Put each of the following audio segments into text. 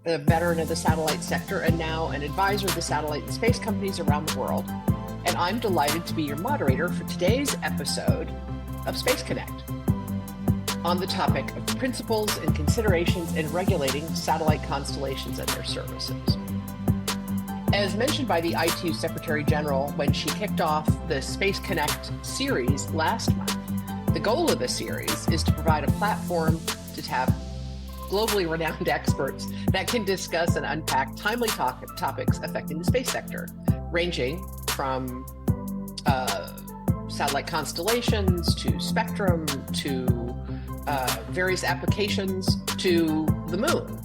a veteran of the satellite sector and now an advisor to satellite and space companies around the world. And I'm delighted to be your moderator for today's episode of Space Connect on the topic of principles and considerations in regulating satellite constellations and their services. As mentioned by the ITU Secretary General when she kicked off the Space Connect series last month, the goal of the series is to provide a platform to have globally renowned experts that can discuss and unpack timely topics affecting the space sector, ranging from satellite constellations to spectrum to various applications to the moon.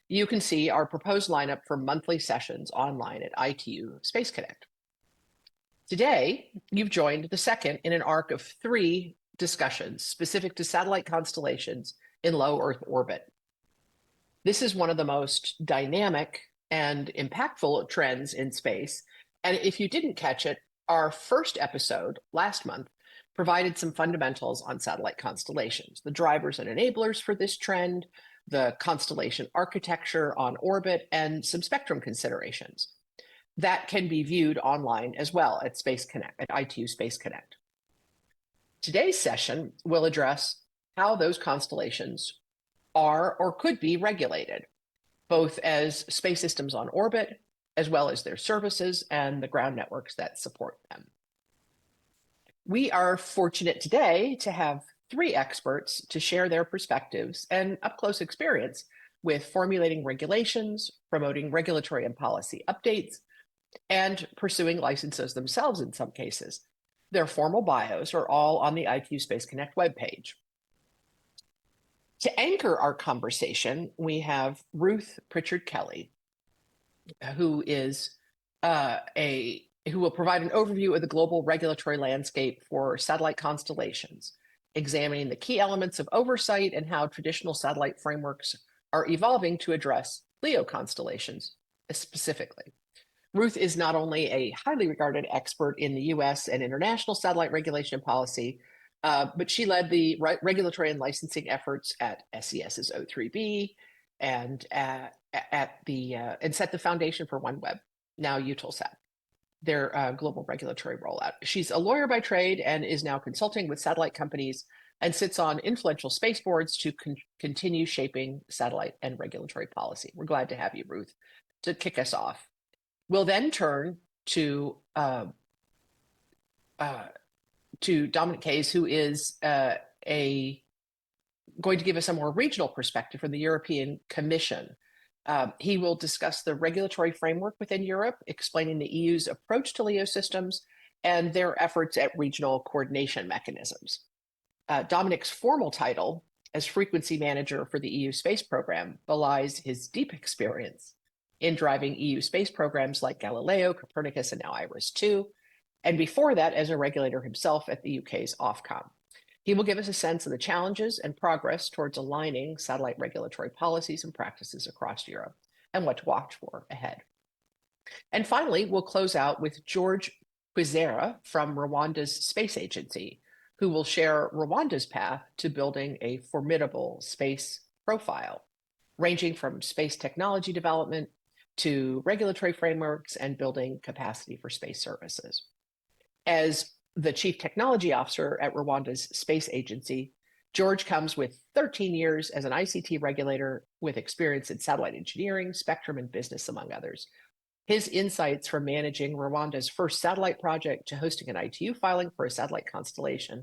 You can see our proposed lineup for monthly sessions online at ITU Space Connect. Today, you've joined the second in an arc of 3 discussions specific to satellite constellations in low Earth orbit. This is one of the most dynamic and impactful trends in space. And if you didn't catch it, our first episode last month provided some fundamentals on satellite constellations, the drivers and enablers for this trend, the constellation architecture on orbit, and some spectrum considerations. That can be viewed online as well at Space Connect, at ITU Space Connect. Today's session will address how those constellations are or could be regulated, both as space systems on orbit, as well as their services and the ground networks that support them. We are fortunate today to have 3 experts to share their perspectives and up-close experience with formulating regulations, promoting regulatory and policy updates, and pursuing licenses themselves in some cases. Their formal bios are all on the ITU Space Connect webpage. To anchor our conversation, we have Ruth Pritchard Kelly, who will provide an overview of the global regulatory landscape for satellite constellations, examining the key elements of oversight and how traditional satellite frameworks are evolving to address LEO constellations specifically. Ruth is not only a highly regarded expert in the US and international satellite regulation policy, but she led the regulatory and licensing efforts at SES's O3B and set the foundation for OneWeb, now Eutelsat, their global regulatory rollout. She's a lawyer by trade and is now consulting with satellite companies and sits on influential space boards to continue shaping satellite and regulatory policy. We're glad to have you, Ruth, to kick us off. We'll then turn to Dominic Hayes, who is going to give us a more regional perspective from the European Commission. He will discuss the regulatory framework within Europe, explaining the EU's approach to LEO systems and their efforts at regional coordination mechanisms. Dominic's formal title as frequency manager for the EU space program belies his deep experience in driving EU space programs like Galileo, Copernicus, and now IRIS-2, and before that as a regulator himself at the UK's Ofcom. He will give us a sense of the challenges and progress towards aligning satellite regulatory policies and practices across Europe and what to watch for ahead. And finally, we'll close out with George Kwizera from Rwanda's space agency, who will share Rwanda's path to building a formidable space profile, ranging from space technology development to regulatory frameworks and building capacity for space services. As the Chief Technology Officer at Rwanda's space agency, George comes with 13 years as an ICT regulator with experience in satellite engineering, spectrum, and business, among others. His insights from managing Rwanda's first satellite project to hosting an ITU filing for a satellite constellation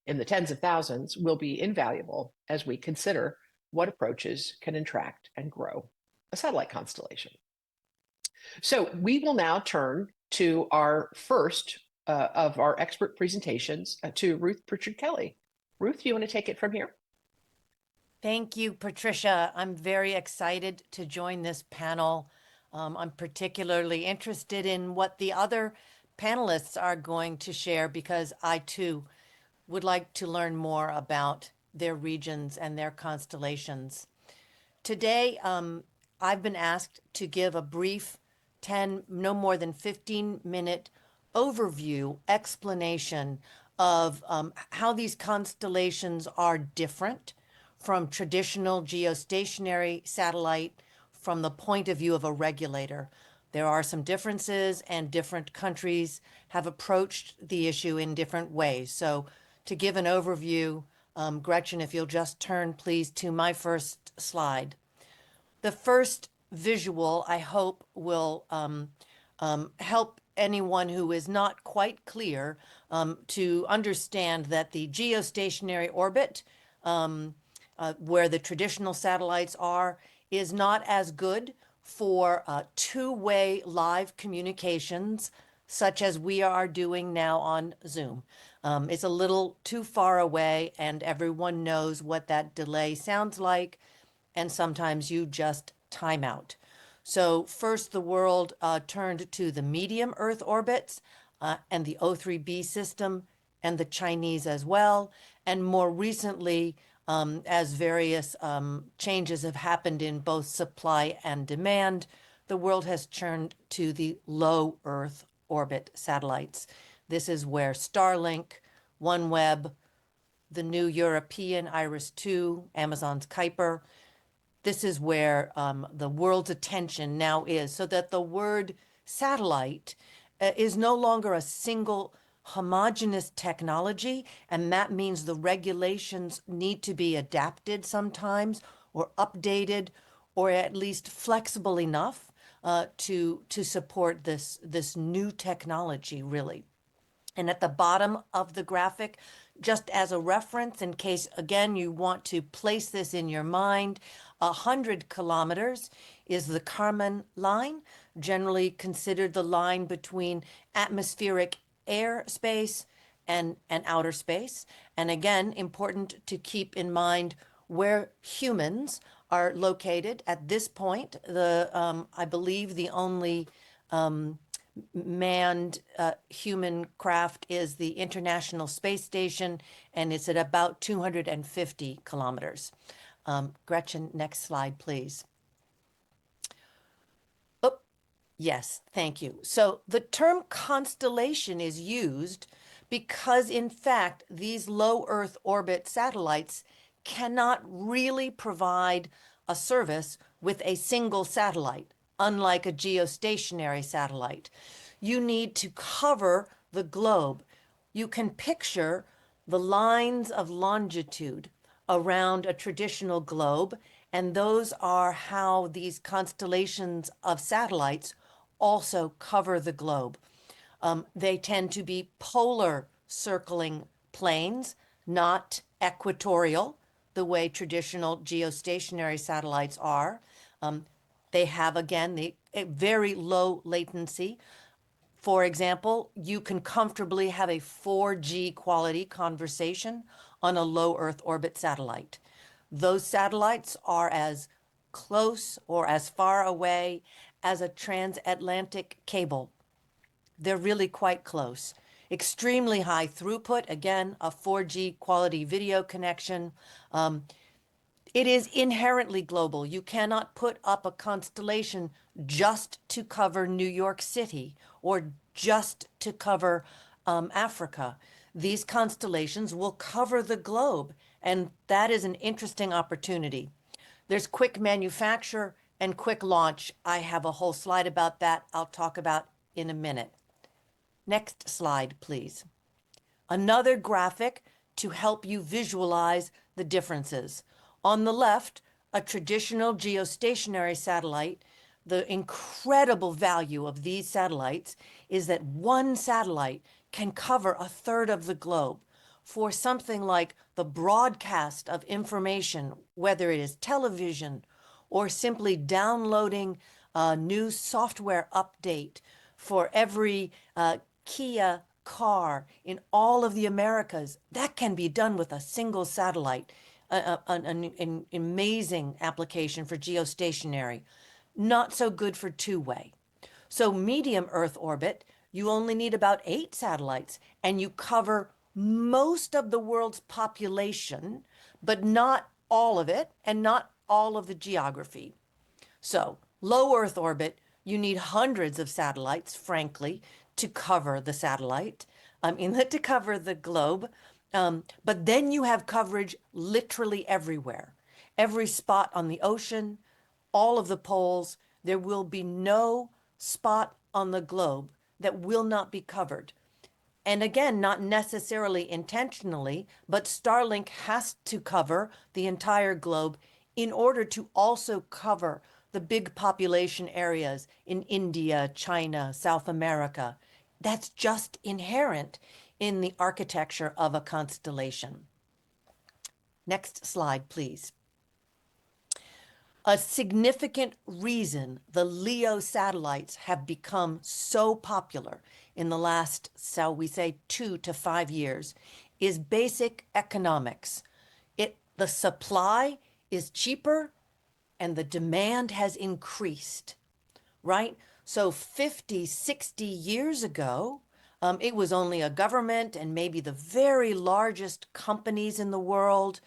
in the tens of thousands will be invaluable as we consider what approaches can attract and grow a satellite constellation. So we will now turn to our first of our expert presentations to Ruth Pritchard Kelly. Ruth, you want to take it from here? Thank you, Patricia. I'm very excited to join this panel. I'm particularly interested in what the other panelists are going to share because I too would like to learn more about their regions and their constellations. Today, I've been asked to give a brief 10, no more than 15-minute overview explanation of how these constellations are different from traditional geostationary satellite from the point of view of a regulator. There are some differences, and different countries have approached the issue in different ways. So to give an overview, Gretchen, if you'll just turn, please, to my first slide. The first visual, I hope, will help anyone who is not quite clear to understand that the geostationary orbit, where the traditional satellites are, is not as good for two-way live communications, such as we are doing now on Zoom. It's a little too far away, and everyone knows what that delay sounds like, and sometimes you just time out. So first the world turned to the medium Earth orbits and the O3b system, and the Chinese as well. And more recently, as various changes have happened in both supply and demand, the world has turned to the low Earth orbit satellites. This is where Starlink, OneWeb, the new European IRIS-2, Amazon's Kuiper, this is where the world's attention now is, so that the word satellite is no longer a single homogeneous technology, and that means the regulations need to be adapted sometimes, or updated, or at least flexible enough to support this new technology, really. And at the bottom of the graphic, just as a reference, in case, again, you want to place this in your mind, 100 kilometers is the Kármán line, generally considered the line between atmospheric airspace and outer space. And again, important to keep in mind where humans are located at this point. I believe the only manned human craft is the International Space Station, and it's at about 250 kilometers. Gretchen, next slide, please. Oh, yes, thank you. So the term constellation is used because, in fact, these low Earth orbit satellites cannot really provide a service with a single satellite, unlike a geostationary satellite. You need to cover the globe. You can picture the lines of longitude around a traditional globe, and those are how these constellations of satellites also cover the globe. They tend to be polar circling planes, not equatorial, the way traditional geostationary satellites are. They have, again, a very low latency. For example, you can comfortably have a 4G quality conversation on a low Earth orbit satellite. Those satellites are as close or as far away as a transatlantic cable. They're really quite close. Extremely high throughput, again, a 4G quality video connection. It is inherently global. You cannot put up a constellation just to cover New York City or just to cover Africa. These constellations will cover the globe, and that is an interesting opportunity. There's quick manufacture and quick launch. I have a whole slide about that I'll talk about in a minute. Next slide, please. Another graphic to help you visualize the differences. On the left, a traditional geostationary satellite. The incredible value of these satellites is that one satellite can cover a third of the globe. For something like the broadcast of information, whether it is television or simply downloading a new software update for every Kia car in all of the Americas, that can be done with a single satellite. An amazing application for geostationary. Not so good for two-way. So medium Earth orbit, you only need about 8 satellites, and you cover most of the world's population, but not all of it, and not all of the geography. So low Earth orbit, you need hundreds of satellites, frankly, to cover the satellite, to cover the globe. But then you have coverage literally everywhere. Every spot on the ocean, all of the poles. There will be no spot on the globe that will not be covered. And again, not necessarily intentionally, but Starlink has to cover the entire globe in order to also cover the big population areas in India, China, South America. That's just inherent in the architecture of a constellation. Next slide, please. A significant reason the LEO satellites have become so popular in the last, shall we say, 2 to 5 years is basic economics. The supply is cheaper and the demand has increased, right? So 50, 60 years ago, it was only a government and maybe the very largest companies in the world.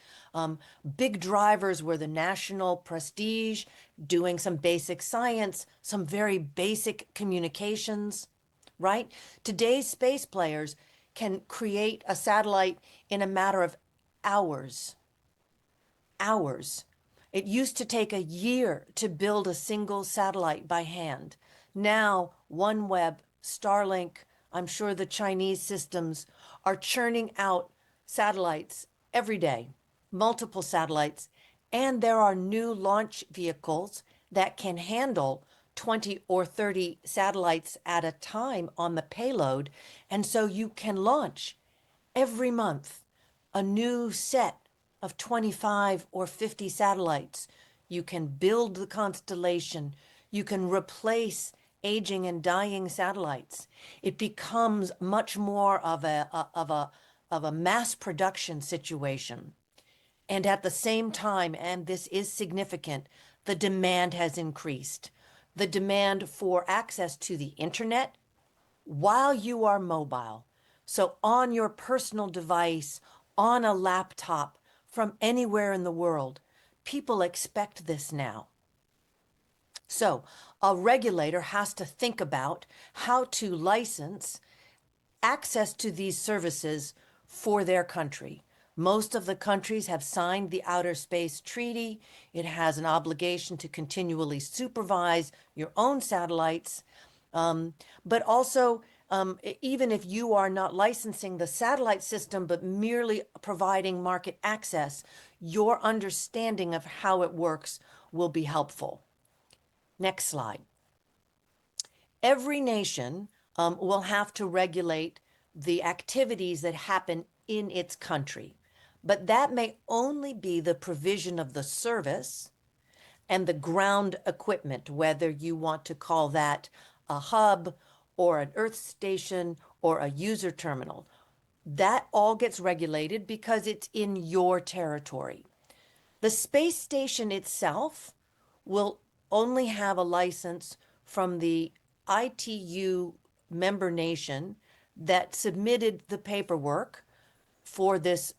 Big drivers were the national prestige, doing some basic science, some very basic communications, right? Today's space players can create a satellite in a matter of hours. Hours. It used to take a year to build a single satellite by hand. Now, OneWeb, Starlink, I'm sure the Chinese systems are churning out satellites every day, multiple satellites, and there are new launch vehicles that can handle 20 or 30 satellites at a time on the payload. And so you can launch every month a new set of 25 or 50 satellites. You can build the constellation. You can replace aging and dying satellites. It becomes much more of a mass production situation. And at the same time, and this is significant, the demand has increased. The demand for access to the internet while you are mobile. So on your personal device, on a laptop, from anywhere in the world. People expect this now. So a regulator has to think about how to license access to these services for their country. Most of the countries have signed the Outer Space Treaty. It has an obligation to continually supervise your own satellites. But also, even if you are not licensing the satellite system, but merely providing market access, your understanding of how it works will be helpful. Next slide. Every nation will have to regulate the activities that happen in its country, but that may only be the provision of the service and the ground equipment, whether you want to call that a hub or an Earth station or a user terminal. That all gets regulated because it's in your territory. The space station itself will only have a license from the ITU member nation that submitted the paperwork for this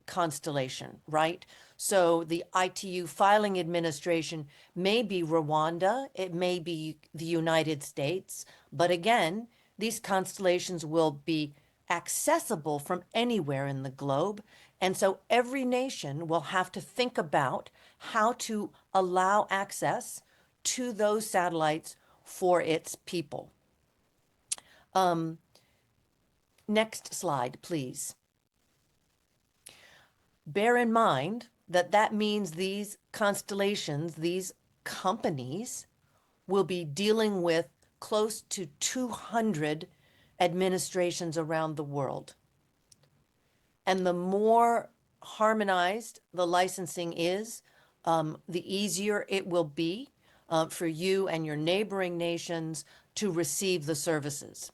constellation, right? So the ITU filing administration may be Rwanda, it may be the United States, but again, these constellations will be accessible from anywhere in the globe. And so every nation will have to think about how to allow access to those satellites for its people. Next slide, please. Bear in mind that that means these constellations, these companies, will be dealing with close to 200 administrations around the world. And the more harmonized the licensing is, the easier it will be for you and your neighboring nations to receive the services.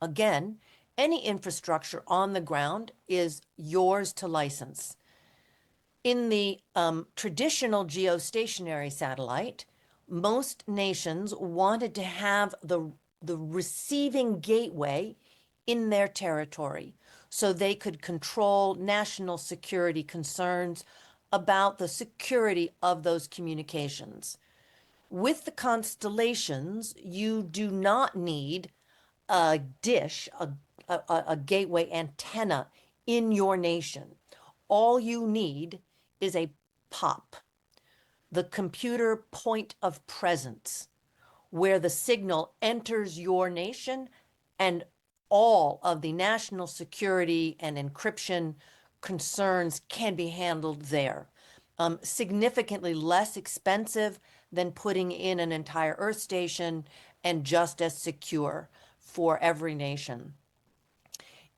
Again, any infrastructure on the ground is yours to license. In the traditional geostationary satellite, most nations wanted to have the receiving gateway in their territory so they could control national security concerns about the security of those communications. With the constellations, you do not need a dish, a gateway antenna in your nation. All you need is a POP. the computer point of presence, where the signal enters your nation and all of the national security and encryption concerns can be handled there. Significantly less expensive than putting in an entire Earth station and just as secure for every nation.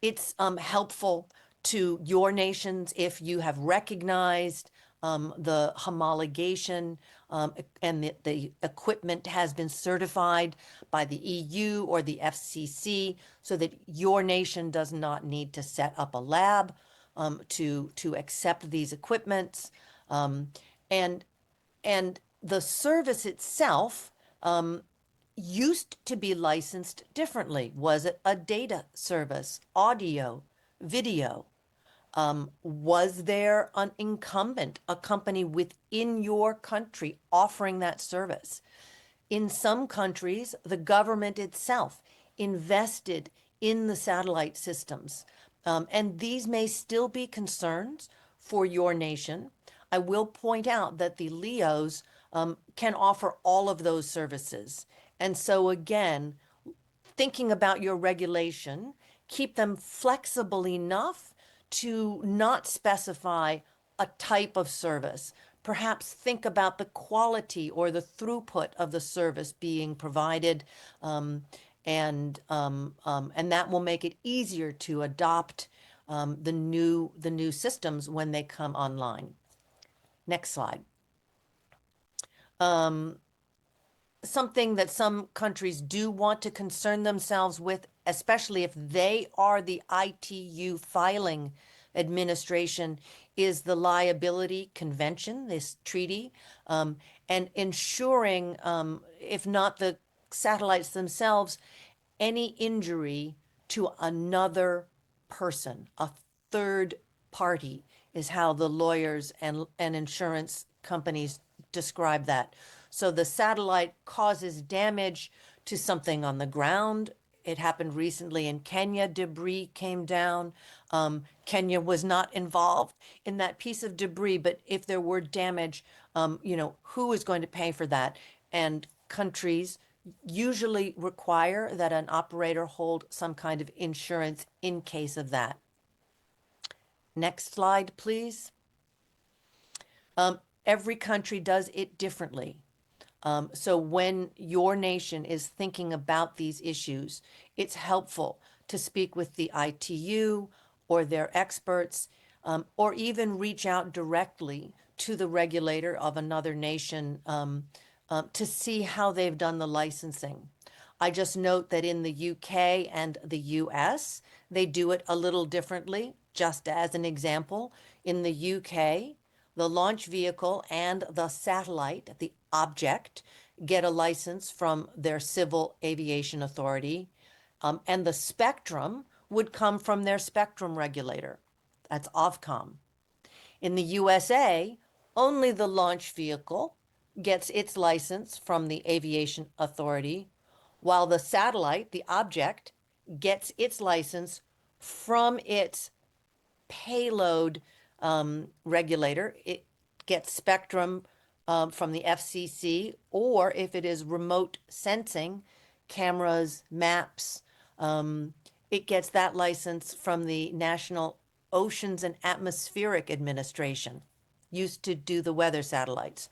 It's helpful to your nations if you have recognized the homologation and the equipment has been certified by the EU or the FCC so that your nation does not need to set up a lab to accept these equipments. And and the service itself used to be licensed differently. Was it a data service, audio, video? Was there an incumbent, a company within your country offering that service? In some countries, the government itself invested in the satellite systems. And these may still be concerns for your nation. I will point out that the LEOs can offer all of those services. And so, again, thinking about your regulation, keep them flexible enough to not specify a type of service. Perhaps think about the quality or the throughput of the service being provided, and that will make it easier to adopt the new systems when they come online. Next slide. Something that some countries do want to concern themselves with, especially if they are the ITU filing administration, is the liability convention, this treaty, and ensuring, if not the satellites themselves, any injury to another person, a third party, is how the lawyers and insurance companies describe that. So the satellite causes damage to something on the ground. It happened recently in Kenya. Debris came down. Kenya was not involved in that piece of debris, but if there were damage, who is going to pay for that? And countries usually require that an operator hold some kind of insurance in case of that. Next slide, please. Every country does it differently. So when your nation is thinking about these issues, it's helpful to speak with the ITU or their experts, or even reach out directly to the regulator of another nation to see how they've done the licensing. I just note that in the UK and the US, they do it a little differently. Just as an example, in the UK, the launch vehicle and the satellite, the object, get a license from their civil aviation authority, and the spectrum would come from their spectrum regulator. That's Ofcom. In the USA, only the launch vehicle gets its license from the aviation authority, while the satellite, the object, gets its license from its payload regulator. It gets spectrum from the FCC, or if it is remote sensing, cameras, maps, it gets that license from the National Oceans and Atmospheric Administration, used to do the weather satellites.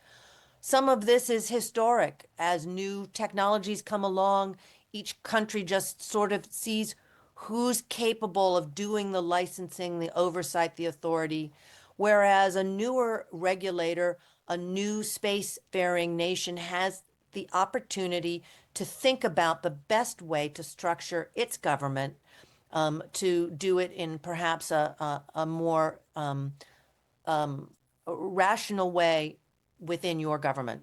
Some of this is historic. As new technologies come along, each country just sort of sees who's capable of doing the licensing, the oversight, the authority, whereas a newer regulator, a new spacefaring nation has the opportunity to think about the best way to structure its government to do it in perhaps a more rational way within your government.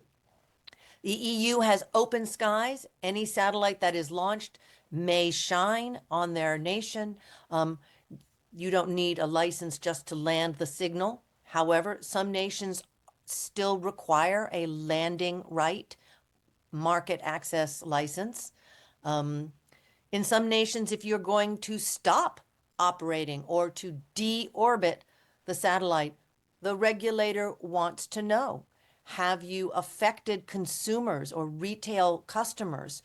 The EU has open skies. Any satellite that is launched may shine on their nation. You don't need a license just to land the signal. However, some nations still require a landing right, market access license. In some nations, if you're going to stop operating or to deorbit the satellite, the regulator wants to know. Have you affected consumers or retail customers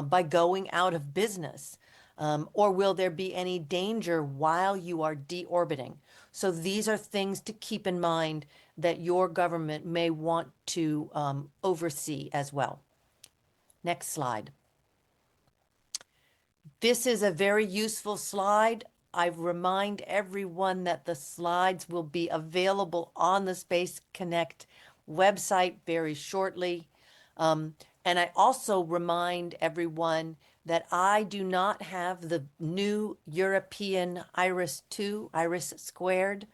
by going out of business? Or will there be any danger while you are deorbiting? So these are things to keep in mind that your government may want to oversee as well. Next slide. This is a very useful slide. I remind everyone that the slides will be available on the Space Connect website very shortly. And I also remind everyone that I do not have the new European IRIS-2, IRIS squared,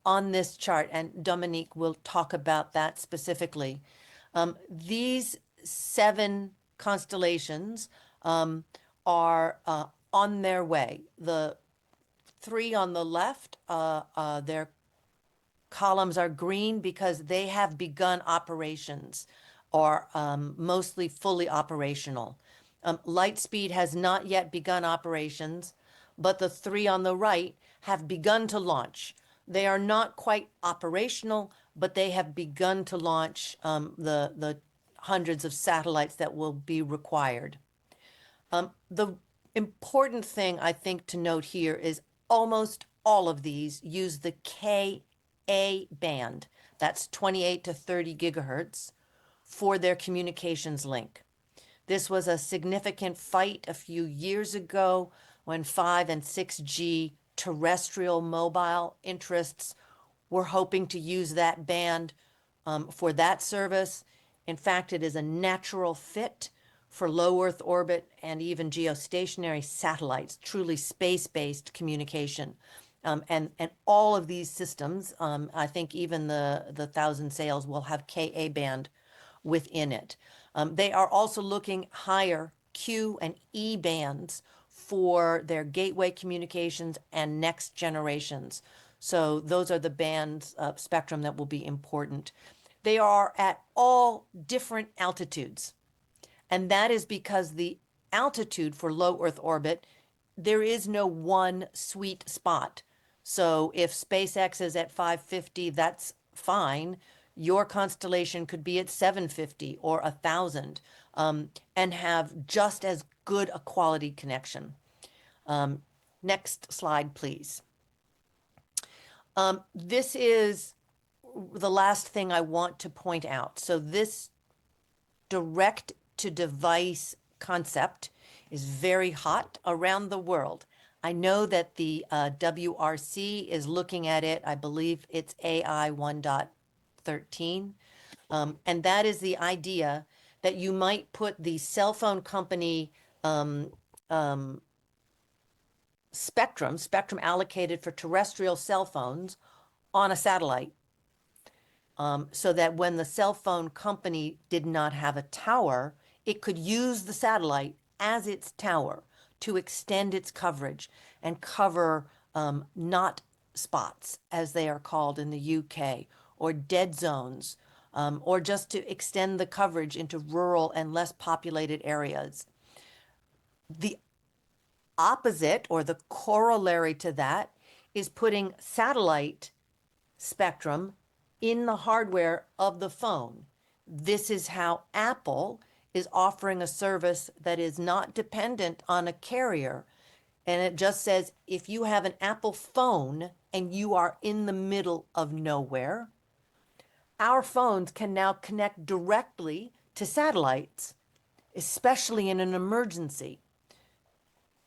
on this chart, and Dominique will talk about that specifically. These 7 constellations are on their way. The 3 on the left, their columns are green because they have begun operations or mostly fully operational. Lightspeed has not yet begun operations, but the 3 on the right have begun to launch. They are not quite operational, but they have begun to launch the hundreds of satellites that will be required. The important thing I think to note here is almost all of these use the Ka band, that's 28 to 30 gigahertz, for their communications link. This was a significant fight a few years ago when 5 and 6G terrestrial mobile interests were hoping to use that band for that service. In fact, it is a natural fit for low Earth orbit and even geostationary satellites, truly space-based communication. And all of these systems, I think even the Thousand Sails will have Ka band within it. They are also looking higher Q and E bands for their gateway communications and next generations. So those are the bands spectrum that will be important. They are at all different altitudes. And that is because the altitude for low Earth orbit, there is no one sweet spot. So if SpaceX is at 550, that's fine. Your constellation could be at 750 or 1,000 and have just as good a quality connection. Next slide, please. This is the last thing I want to point out. So this direct to device concept is very hot around the world. I know that the WRC is looking at it. I believe it's AI 1.13. And that is the idea that you might put the cell phone company spectrum allocated for terrestrial cell phones on a satellite. So that when the cell phone company did not have a tower, it could use the satellite as its tower to extend its coverage and cover not spots, as they are called in the UK, or dead zones, or just to extend the coverage into rural and less populated areas. The opposite, or the corollary to that, is putting satellite spectrum in the hardware of the phone. This is how Apple is offering a service that is not dependent on a carrier. And it just says, if you have an Apple phone and you are in the middle of nowhere, our phones can now connect directly to satellites, especially in an emergency.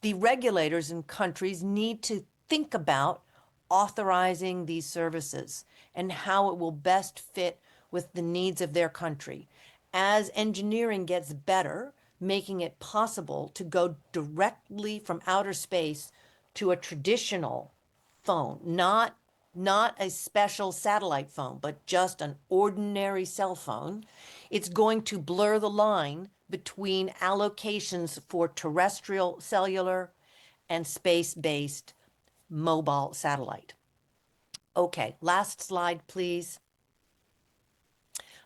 The regulators in countries need to think about authorizing these services and how it will best fit with the needs of their country. As engineering gets better, making it possible to go directly from outer space to a traditional phone, not a special satellite phone, but just an ordinary cell phone, it's going to blur the line between allocations for terrestrial cellular and space-based mobile satellite. Okay, last slide, please.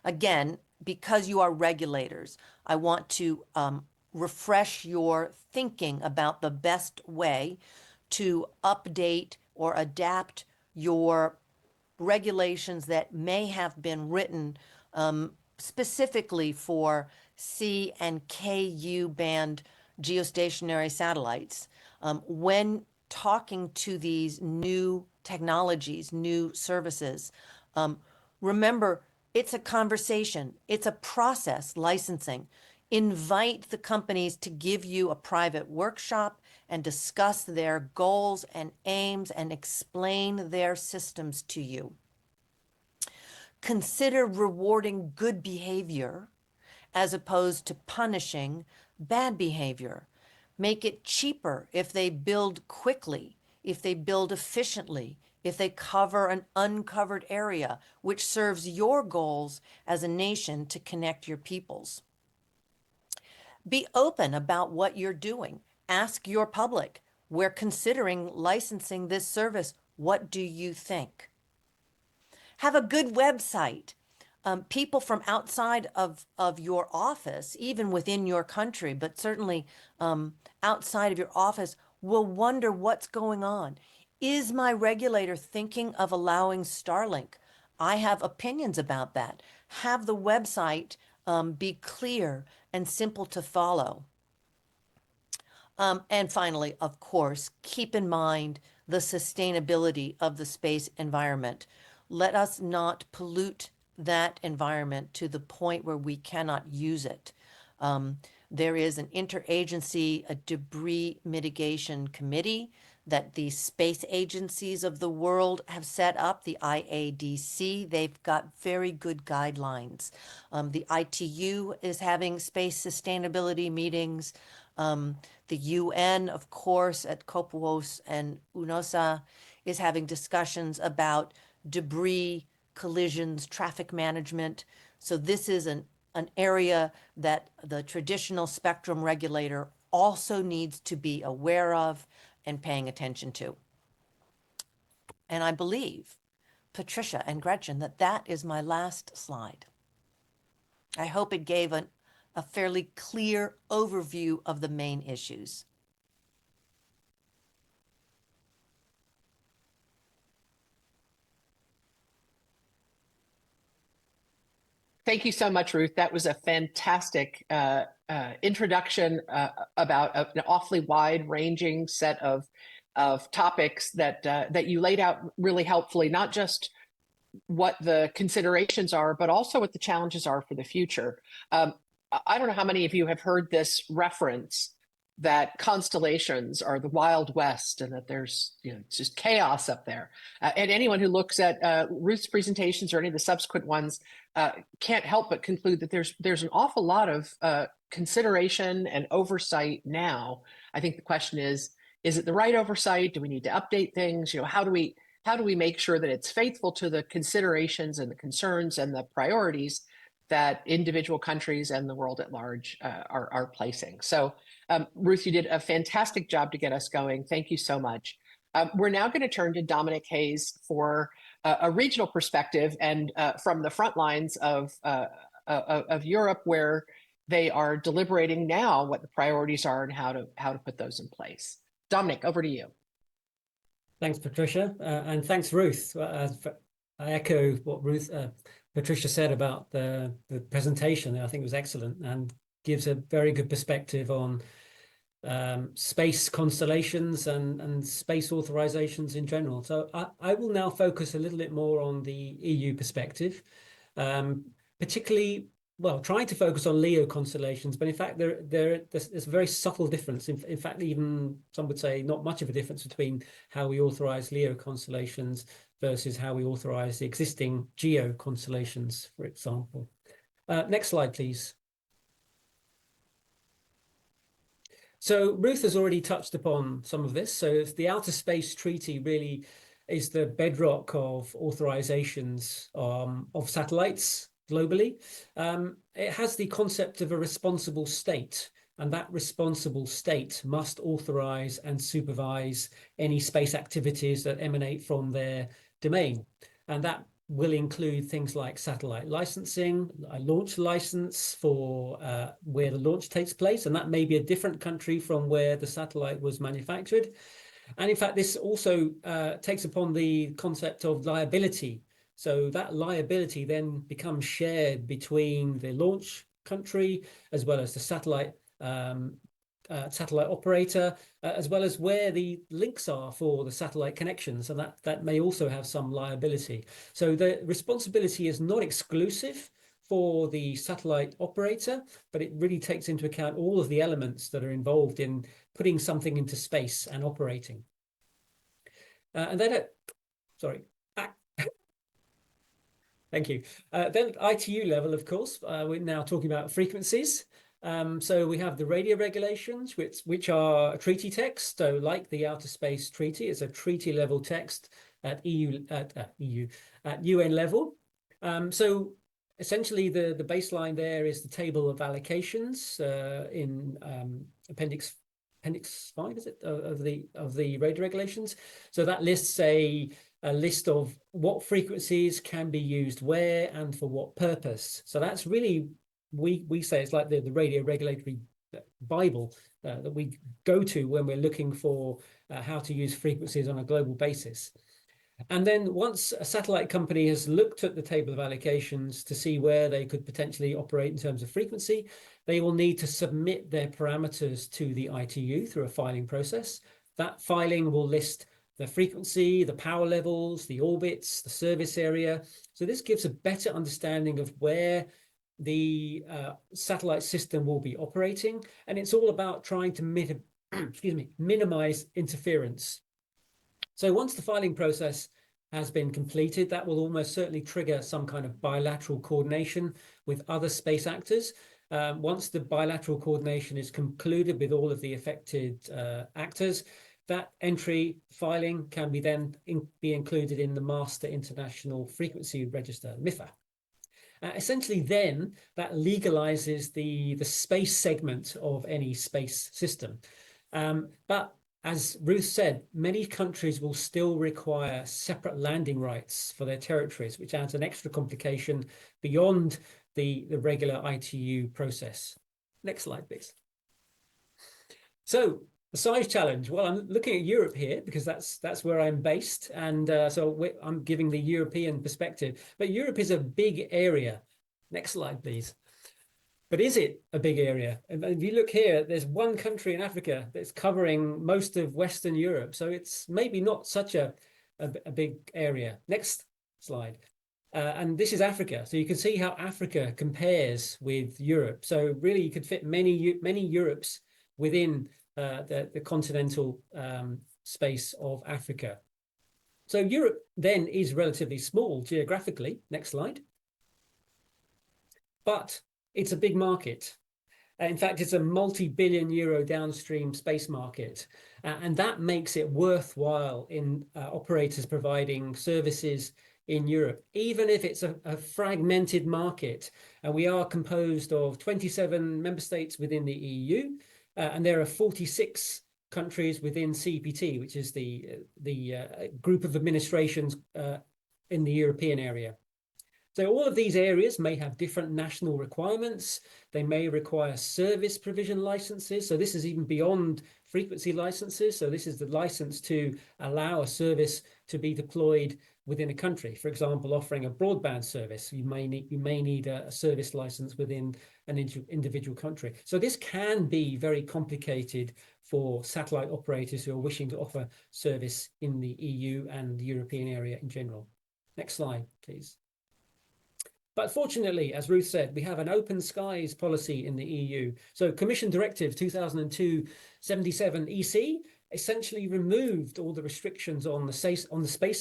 Again, because you are regulators, I want to refresh your thinking about the best way to update or adapt your regulations that may have been written specifically for C and KU band geostationary satellites. When talking to these new technologies, new services, remember, it's a conversation, it's a process, licensing. Invite the companies to give you a private workshop and discuss their goals and aims and explain their systems to you. Consider rewarding good behavior as opposed to punishing bad behavior. Make it cheaper if they build quickly, if they build efficiently, if they cover an uncovered area, which serves your goals as a nation to connect your peoples. Be open about what you're doing. Ask your public. We're considering licensing this service. What do you think? Have a good website. People from outside of your office, even within your country, but certainly outside of your office, will wonder what's going on. Is my regulator thinking of allowing Starlink? I have opinions about that. Have the website be clear and simple to follow. And finally, of course, keep in mind the sustainability of the space environment. Let us not pollute that environment to the point where we cannot use it. There is an interagency, a debris mitigation committee that the space agencies of the world have set up, the IADC. They've got very good guidelines. The ITU is having space sustainability meetings. The UN, of course, at COPUOS and UNOSA is having discussions about debris, collisions, traffic management. So this is an area that the traditional spectrum regulator also needs to be aware of and paying attention to. And I believe, Patricia and Gretchen, that that is my last slide. I hope it gave a fairly clear overview of the main issues. Thank you so much, Ruth. That was a fantastic introduction about an awfully wide-ranging set of topics that you laid out really helpfully, not just what the considerations are, but also what the challenges are for the future. I don't know how many of you have heard this reference that constellations are the Wild West and that there's it's just chaos up there. And anyone who looks at Ruth's presentations or any of the subsequent ones can't help but conclude that there's an awful lot of consideration and oversight now. I think the question is it the right oversight? Do we need to update things? How do we make sure that it's faithful to the considerations and the concerns and the priorities that individual countries and the world at large are placing? So, Ruth, you did a fantastic job to get us going. Thank you so much. We're now going to turn to Dominic Hayes for a regional perspective and from the front lines of Europe, where they are deliberating now what the priorities are and how to put those in place. Dominic, over to you. Thanks, Patricia, and thanks, Ruth. I echo what Patricia said about the presentation. I think it was excellent and gives a very good perspective on space constellations and space authorizations in general. So I will now focus a little bit more on the EU perspective, particularly, trying to focus on LEO constellations, but in fact, there's a very subtle difference. In fact, even some would say not much of a difference between how we authorize LEO constellations versus how we authorize the existing GEO constellations, for example. Next slide, please. So Ruth has already touched upon some of this. So the Outer Space Treaty really is the bedrock of authorizations of satellites globally. It has the concept of a responsible state, and that responsible state must authorize and supervise any space activities that emanate from their domain. And that will include things like satellite licensing, a launch license for where the launch takes place, and that may be a different country from where the satellite was manufactured. And in fact, this also takes upon the concept of liability. So that liability then becomes shared between the launch country as well as the satellite operator, as well as where the links are for the satellite connections, and that may also have some liability. So the responsibility is not exclusive for the satellite operator, but it really takes into account all of the elements that are involved in putting something into space and operating. And then, sorry. Thank you. Then at ITU level, of course, we're now talking about frequencies. So we have the radio regulations, which are a treaty text. So like the Outer Space Treaty, it's a treaty level text at UN level. So essentially the baseline there is the table of allocations in appendix 5, is it, of the radio regulations. So that lists a list of what frequencies can be used where and for what purpose. So that's really, we say it's like the radio regulatory Bible that we go to when we're looking for how to use frequencies on a global basis. And then once a satellite company has looked at the table of allocations to see where they could potentially operate in terms of frequency, they will need to submit their parameters to the ITU through a filing process. That filing will list the frequency, the power levels, the orbits, the service area. So this gives a better understanding of where the satellite system will be operating. And it's all about trying to minimize interference. So once the filing process has been completed, that will almost certainly trigger some kind of bilateral coordination with other space actors. Once the bilateral coordination is concluded with all of the affected actors, that entry filing can be then be included in the Master International Frequency Register, MIFA. Essentially then that legalizes the space segment of any space system. But as Ruth said, many countries will still require separate landing rights for their territories, which adds an extra complication beyond the regular ITU process. Next slide, please. So the size challenge. Well, I'm looking at Europe here because that's where I'm based, and so I'm giving the European perspective. But Europe is a big area. Next slide, please. But is it a big area? And if you look here, there's one country in Africa that's covering most of Western Europe. So it's maybe not such a big area. Next slide. And this is Africa. So you can see how Africa compares with Europe. So really you could fit many Europes within the continental space of Africa. So Europe then is relatively small geographically. Next slide. But it's a big market. In fact, it's a multi-billion euro downstream space market. And that makes it worthwhile in operators providing services in Europe, even if it's a fragmented market. And we are composed of 27 member states within the EU, and there are 46 countries within CPT, which is the group of administrations in the European area. So all of these areas may have different national requirements. They may require service provision licenses. So this is even beyond frequency licenses. So this is the license to allow a service to be deployed within a country. For example, offering a broadband service, you may need a service license within an individual country. So this can be very complicated for satellite operators who are wishing to offer service in the EU and the European area in general. Next slide, please. But fortunately, as Ruth said, we have an open skies policy in the EU. So Commission Directive 2002/77 EC essentially removed all the restrictions on the space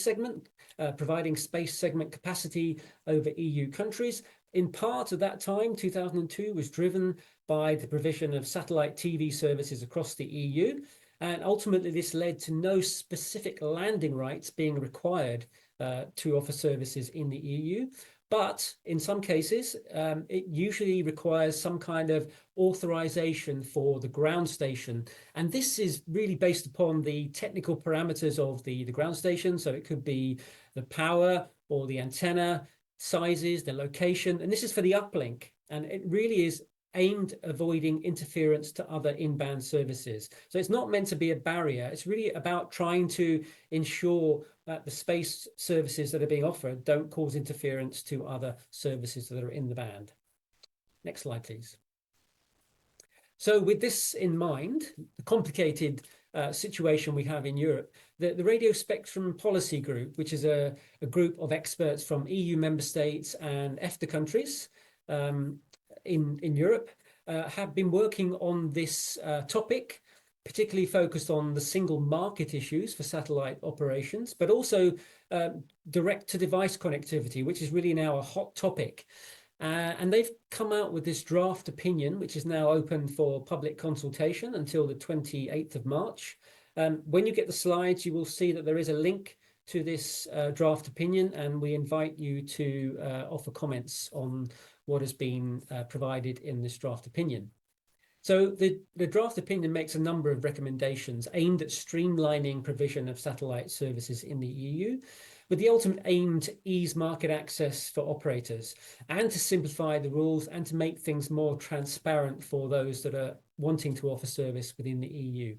segment, providing space segment capacity over EU countries. In part of that time, 2002 was driven by the provision of satellite TV services across the EU. And ultimately, this led to no specific landing rights being required to offer services in the EU. But in some cases, it usually requires some kind of authorization for the ground station. And this is really based upon the technical parameters of the ground station. So it could be the power or the antenna sizes, the location. And this is for the uplink. And it really is aimed at avoiding interference to other in-band services. So it's not meant to be a barrier. It's really about trying to ensure that the space services that are being offered don't cause interference to other services that are in the band. Next slide, please. So with this in mind, the complicated situation we have in Europe, the Radio Spectrum Policy Group, which is a group of experts from EU member states and EFTA countries in Europe, have been working on this topic, particularly focused on the single market issues for satellite operations, but also direct-to-device connectivity, which is really now a hot topic. And they've come out with this draft opinion, which is now open for public consultation until the 28th of March. When you get the slides, you will see that there is a link to this draft opinion, and we invite you to offer comments on what has been provided in this draft opinion. So the draft opinion makes a number of recommendations aimed at streamlining provision of satellite services in the EU, with the ultimate aim to ease market access for operators and to simplify the rules and to make things more transparent for those that are wanting to offer service within the EU.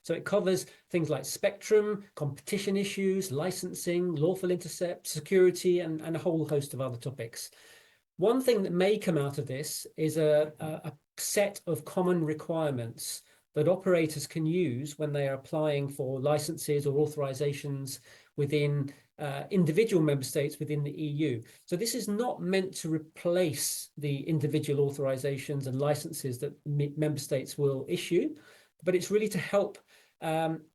So it covers things like spectrum, competition issues, licensing, lawful intercept, security, and a whole host of other topics. One thing that may come out of this is a set of common requirements that operators can use when they are applying for licenses or authorizations within individual member states within the EU. So this is not meant to replace the individual authorizations and licenses that member states will issue, but it's really to help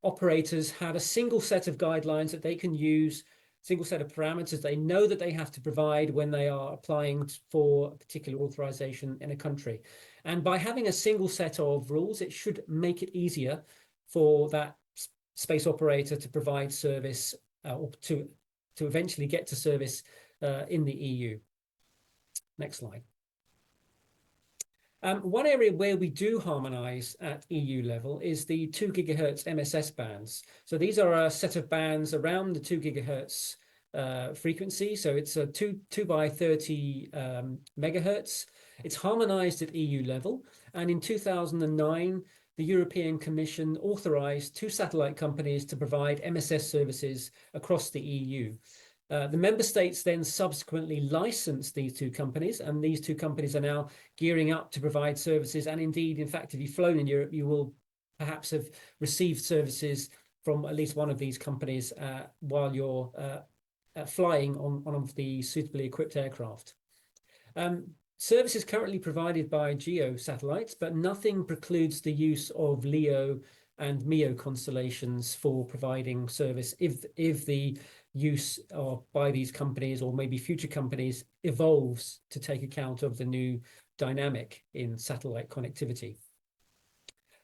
operators have a single set of guidelines that they can use, single set of parameters they know that they have to provide when they are applying for a particular authorization in a country. And by having a single set of rules, it should make it easier for that space operator to provide service or to eventually get to service in the EU. Next slide. One area where we do harmonize at EU level is the 2 gigahertz MSS bands. So these are a set of bands around the 2 gigahertz frequency. So it's a 2 by 30 megahertz. It's harmonized at EU level. And in 2009, the European Commission authorized 2 satellite companies to provide MSS services across the EU. The member states then subsequently licensed these 2 companies, and these 2 companies are now gearing up to provide services. And indeed, in fact, if you've flown in Europe, you will perhaps have received services from at least one of these companies while you're flying on one of the suitably equipped aircraft. Service is currently provided by GEO satellites, but nothing precludes the use of LEO and MEO constellations for providing service if the use by these companies or maybe future companies evolves to take account of the new dynamic in satellite connectivity.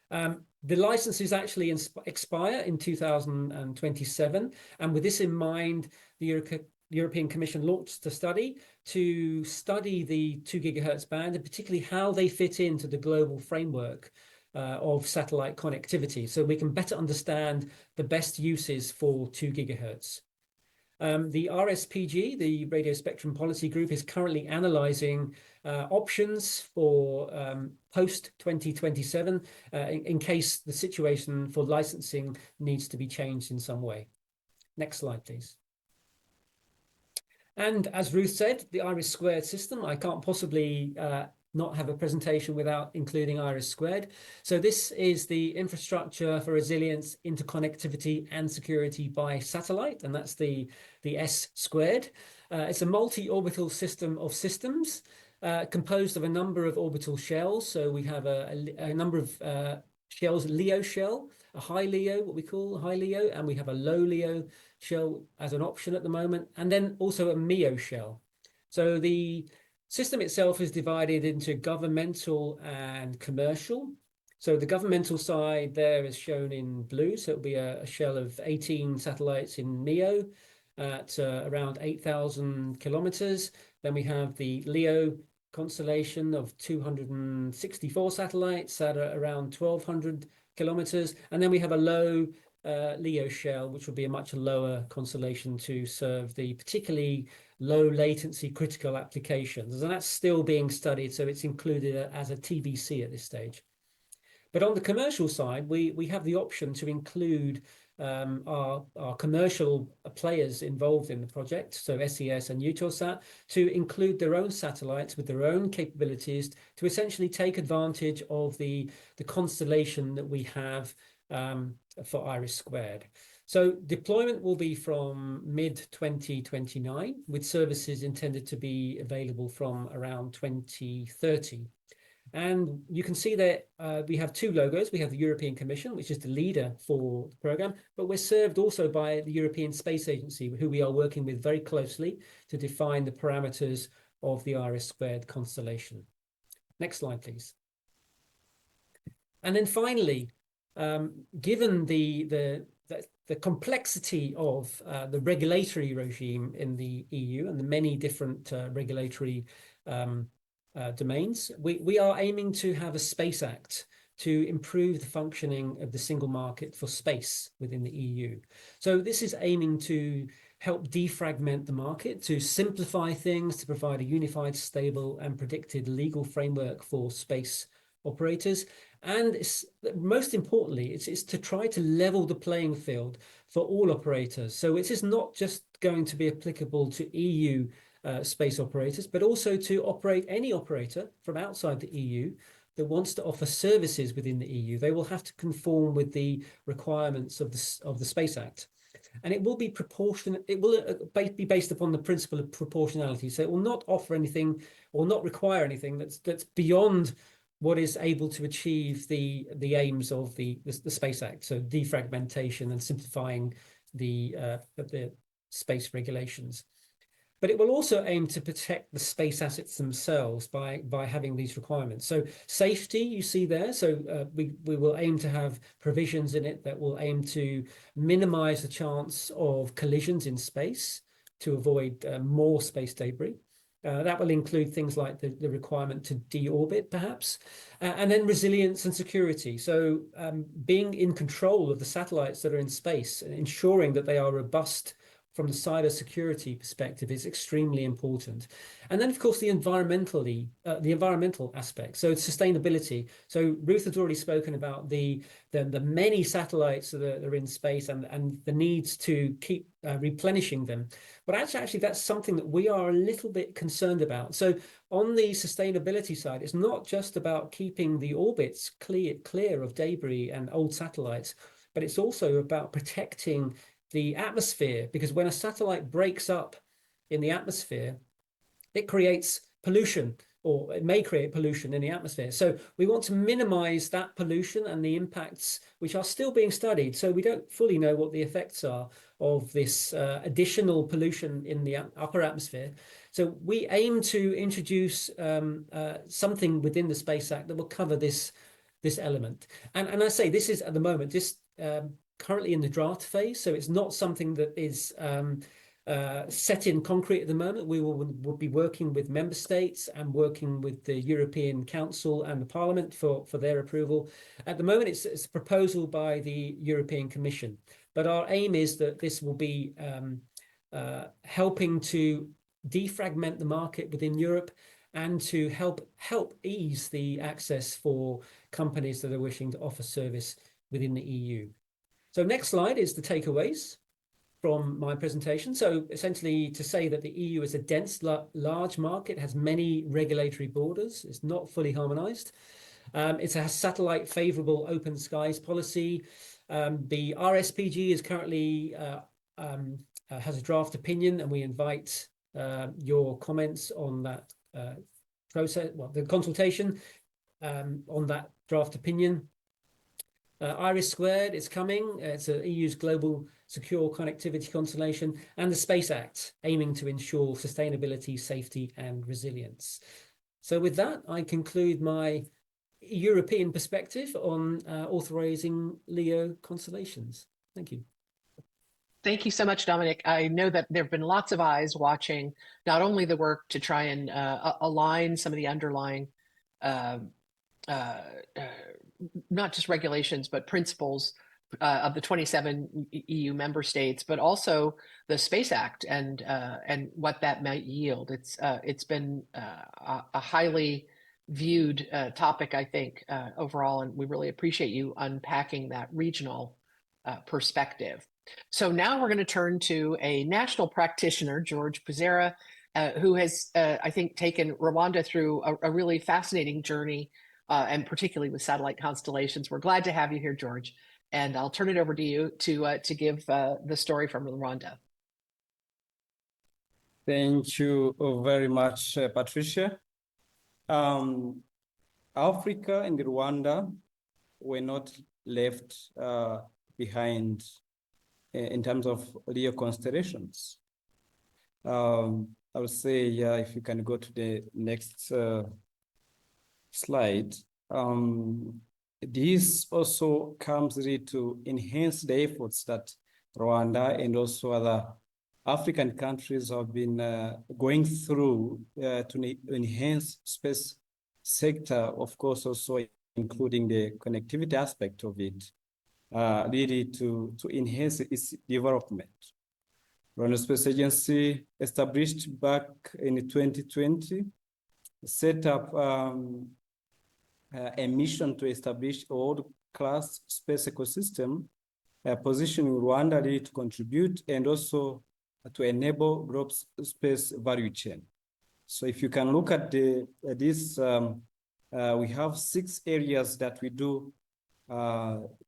The licenses actually expire in 2027, and with this in mind, the European Commission launched a study to study the 2 gigahertz band and particularly how they fit into the global framework of satellite connectivity, so we can better understand the best uses for 2 gigahertz. The RSPG, the Radio Spectrum Policy Group, is currently analyzing options for post-2027 in case the situation for licensing needs to be changed in some way. Next slide, please. And as Ruth said, the IRIS² system, I can't possibly not have a presentation without including IRIS². So this is the infrastructure for resilience, interconnectivity, and security by satellite, and that's the S². It's a multi-orbital system of systems composed of a number of orbital shells. So we have a number of shells, LEO shell, a high LEO, what we call a high LEO, and we have a low LEO shell as an option at the moment, and then also a MEO shell. So the system itself is divided into governmental and commercial. So the governmental side there is shown in blue. So it'll be a shell of 18 satellites in MEO at around 8,000 kilometers. Then we have the LEO constellation of 264 satellites at around 1,200 kilometers. And then we have a low LEO shell, which will be a much lower constellation to serve the particularly low latency critical applications. And that's still being studied, so it's included as a TBC at this stage. But on the commercial side, we have the option to include our commercial players involved in the project, so SES and Eutelsat, to include their own satellites with their own capabilities to essentially take advantage of the constellation that we have for IRIS². So deployment will be from mid-2029, with services intended to be available from around 2030. And you can see that we have two logos. We have the European Commission, which is the leader for the program, but we're served also by the European Space Agency, who we are working with very closely to define the parameters of the IRIS² constellation. Next slide, please. And then finally, given the complexity of the regulatory regime in the EU and the many different regulatory domains, we are aiming to have a Space Act to improve the functioning of the single market for space within the EU. So this is aiming to help defragment the market, to simplify things, to provide a unified, stable, and predicted legal framework for space operators. And most importantly, it's to try to level the playing field for all operators. So it is not just going to be applicable to EU space operators, but also to operate any operator from outside the EU that wants to offer services within the EU. They will have to conform with the requirements of the Space Act. And it will be proportionate. It will be based upon the principle of proportionality. So it will not offer anything or not require anything that's beyond what is able to achieve the aims of the Space Act. So defragmentation and simplifying the space regulations. But it will also aim to protect the space assets themselves by having these requirements. So safety, you see there. So we will aim to have provisions in it that will aim to minimize the chance of collisions in space to avoid more space debris. That will include things like the requirement to deorbit, perhaps, and then resilience and security. So being in control of the satellites that are in space and ensuring that they are robust from the cybersecurity perspective is extremely important. And then, of course, the environmental aspect. So sustainability. So Ruth has already spoken about the many satellites that are in space and the needs to keep replenishing them. But actually, that's something that we are a little bit concerned about. So on the sustainability side, it's not just about keeping the orbits clear of debris and old satellites, but it's also about protecting the atmosphere, because when a satellite breaks up in the atmosphere, it creates pollution, or it may create pollution in the atmosphere. So we want to minimize that pollution and the impacts, which are still being studied. So we don't fully know what the effects are of this additional pollution in the upper atmosphere. So we aim to introduce something within the Space Act that will cover this element. And I say this is at the moment just currently in the draft phase, so it's not something that is set in concrete at the moment. We will be working with member states and working with the European Council and the Parliament for their approval. At the moment, it's a proposal by the European Commission, but our aim is that this will be helping to defragment the market within Europe and to help ease the access for companies that are wishing to offer service within the EU. So next slide is the takeaways from my presentation. So essentially to say that the EU is a dense, large market, has many regulatory borders, it's not fully harmonized. It has satellite favorable open skies policy. The RSPG is currently has a draft opinion, and we invite your comments on that process, well, the consultation on that draft opinion. IRIS² is coming. It's the EU's global secure connectivity constellation, and the Space Act, aiming to ensure sustainability, safety, and resilience. So with that, I conclude my European perspective on authorizing LEO constellations. Thank you. Thank you so much, Dominic. I know that there have been lots of eyes watching not only the work to try and align some of the underlying not just regulations, but principles of the 27 EU member states, but also the Space Act and what that might yield. It's been a highly viewed topic, I think, overall, and we really appreciate you unpacking that regional perspective. So now we're going to turn to a national practitioner, George Puzera, who has, I think, taken Rwanda through a really fascinating journey, and particularly with satellite constellations. We're glad to have you here, George. And I'll turn it over to you to give the story from Rwanda. Thank you very much, Patricia. Africa and Rwanda were not left behind in terms of Leo constellations. I would say, if you can go to the next slide. This also comes really to enhance the efforts that Rwanda and also other African countries have been going through to enhance space sector, of course, also including the connectivity aspect of it, really to enhance its development. Rwanda Space Agency, established back in 2020, set up a mission to establish a world-class space ecosystem, positioning Rwanda really to contribute and also to enable global space value chain. So if you can look at this, we have 6 areas that we do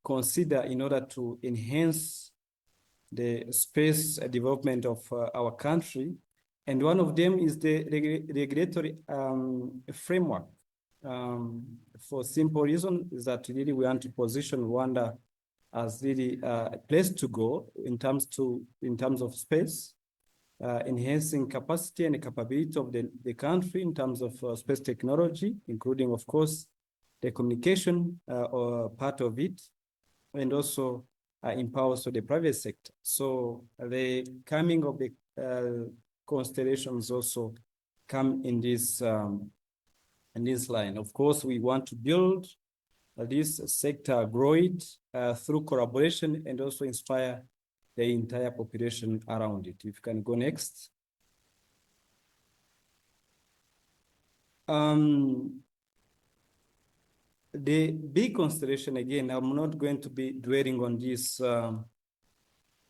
consider in order to enhance the space development of our country. And one of them is the regulatory framework. For simple reason is that really we want to position Rwanda as really a place to go in terms of space, enhancing capacity and capability of the country in terms of space technology, including, of course, the communication or part of it, and also empowers the private sector. So the coming of the constellations also come in this line. Of course, we want to build this sector, grow it through collaboration, and also inspire the entire population around it. If you can go next. The big constellation, again, I'm not going to be dwelling on this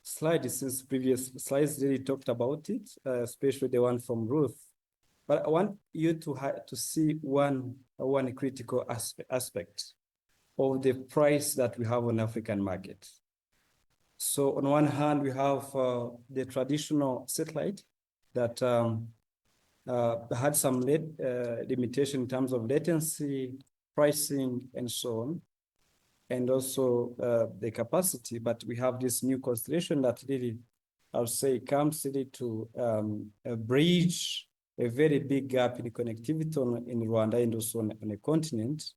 slide since previous slides really talked about it, especially the one from Ruth. But I want you to see one critical aspect of the price that we have on African market. So on one hand, we have the traditional satellite that had some limitation in terms of latency, pricing, and so on, and also the capacity. But we have this new constellation that really, I would say, comes really to bridge a very big gap in connectivity in Rwanda and also on the continent,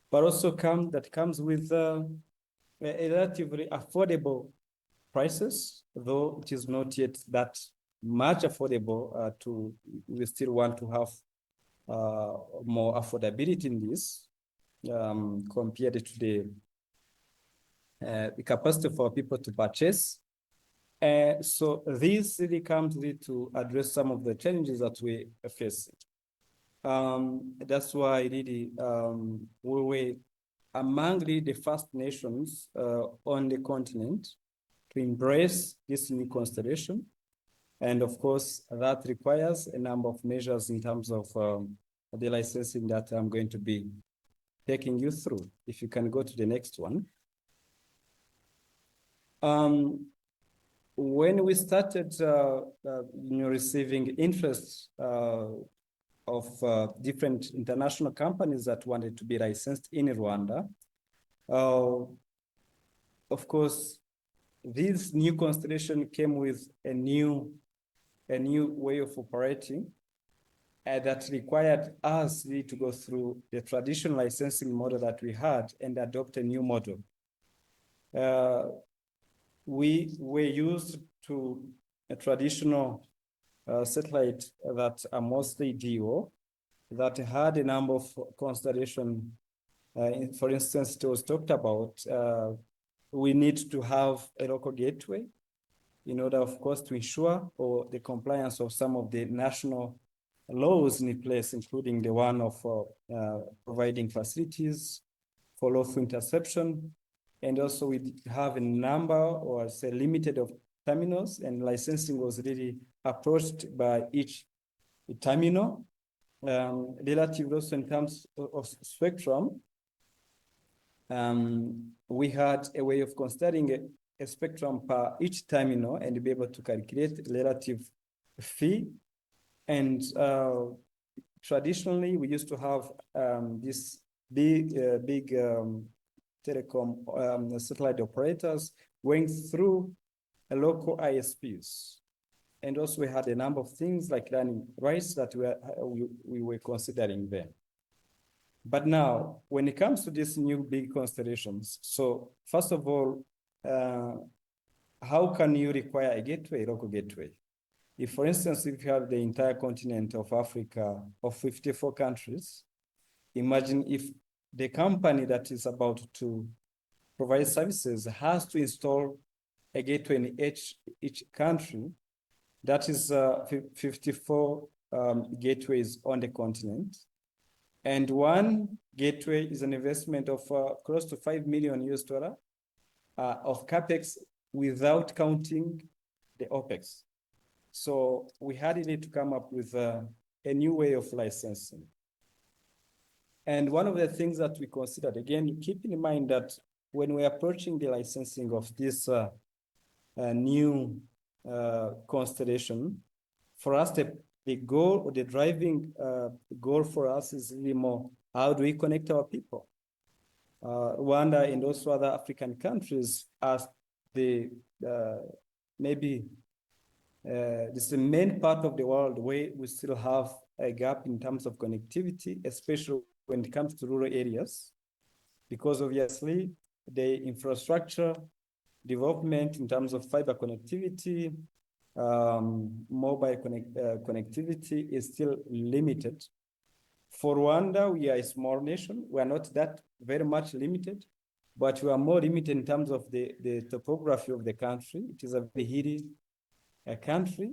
but also comes with a relatively affordable prices, though it is not yet that much affordable. We still want to have more affordability in this compared to the capacity for people to purchase. So this really comes to address some of the challenges that we are facing. That's why really we were among the first nations on the continent to embrace this new constellation. And of course, that requires a number of measures in terms of the licensing that I'm going to be taking you through. If you can go to the next one. When we started receiving interest of different international companies that wanted to be licensed in Rwanda, of course, this new constellation came with a new way of operating that required us to go through the traditional licensing model that we had and adopt a new model. We were used to a traditional satellite that are mostly GEO that had a number of constellation. For instance, it was talked about, we need to have a local gateway in order, of course, to ensure the compliance of some of the national laws in place, including the one of providing facilities for lawful interception, And also we have a number or say limited of terminals, and licensing was really approached by each terminal. Relative also in terms of spectrum, we had a way of considering a spectrum per each terminal and be able to calculate relative fee. And traditionally, we used to have this big telecom satellite operators going through a local ISPs. And also we had a number of things like running rights that we were considering then. But now, when it comes to these new big constellations, so first of all, how can you require a gateway, local gateway? If, for instance, if you have the entire continent of Africa of 54 countries, imagine if the company that is about to provide services has to install a gateway in each country. That is 54 gateways on the continent. And one gateway is an investment of close to $5 million of capex without counting the OPEX. So we had to come up with a new way of licensing. And one of the things that we considered, again, keeping in mind that when we're approaching the licensing of this new constellation, for us, the goal or the driving goal for us is really more, how do we connect our people? Rwanda and also other African countries as the maybe this is the main part of the world where we still have a gap in terms of connectivity, especially when it comes to rural areas, because obviously the infrastructure development in terms of fiber connectivity, mobile connectivity is still limited. For Rwanda, we are a small nation. We are not that very much limited, but we are more limited in terms of the topography of the country. It is a very hilly country,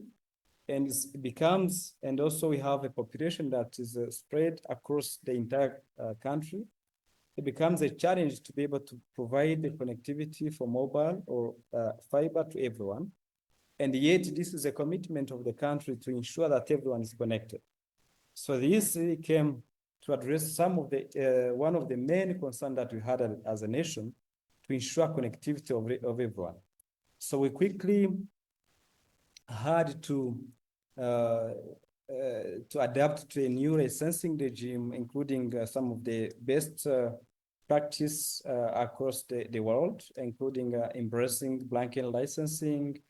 and it becomes, and also we have a population that is spread across the entire country. It becomes a challenge to be able to provide the connectivity for mobile or fiber to everyone. And yet this is a commitment of the country to ensure that everyone is connected. So this really came to address some of the, one of the main concerns that we had as a nation, to ensure connectivity of everyone. So we quickly had to adapt to a new licensing regime, including some of the best practice across the world, including embracing blanket licensing,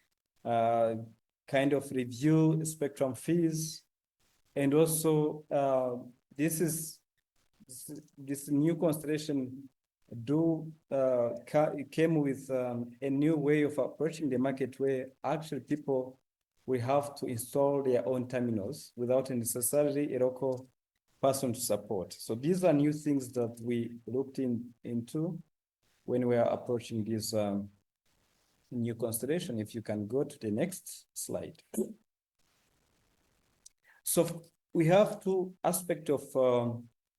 kind of review spectrum fees, and also this new constellation came with a new way of approaching the market, where actually people will have to install their own terminals without necessarily a local person to support. So these are new things that we looked into when we are approaching this new constellation. If you can go to the next slide. So we have two aspects of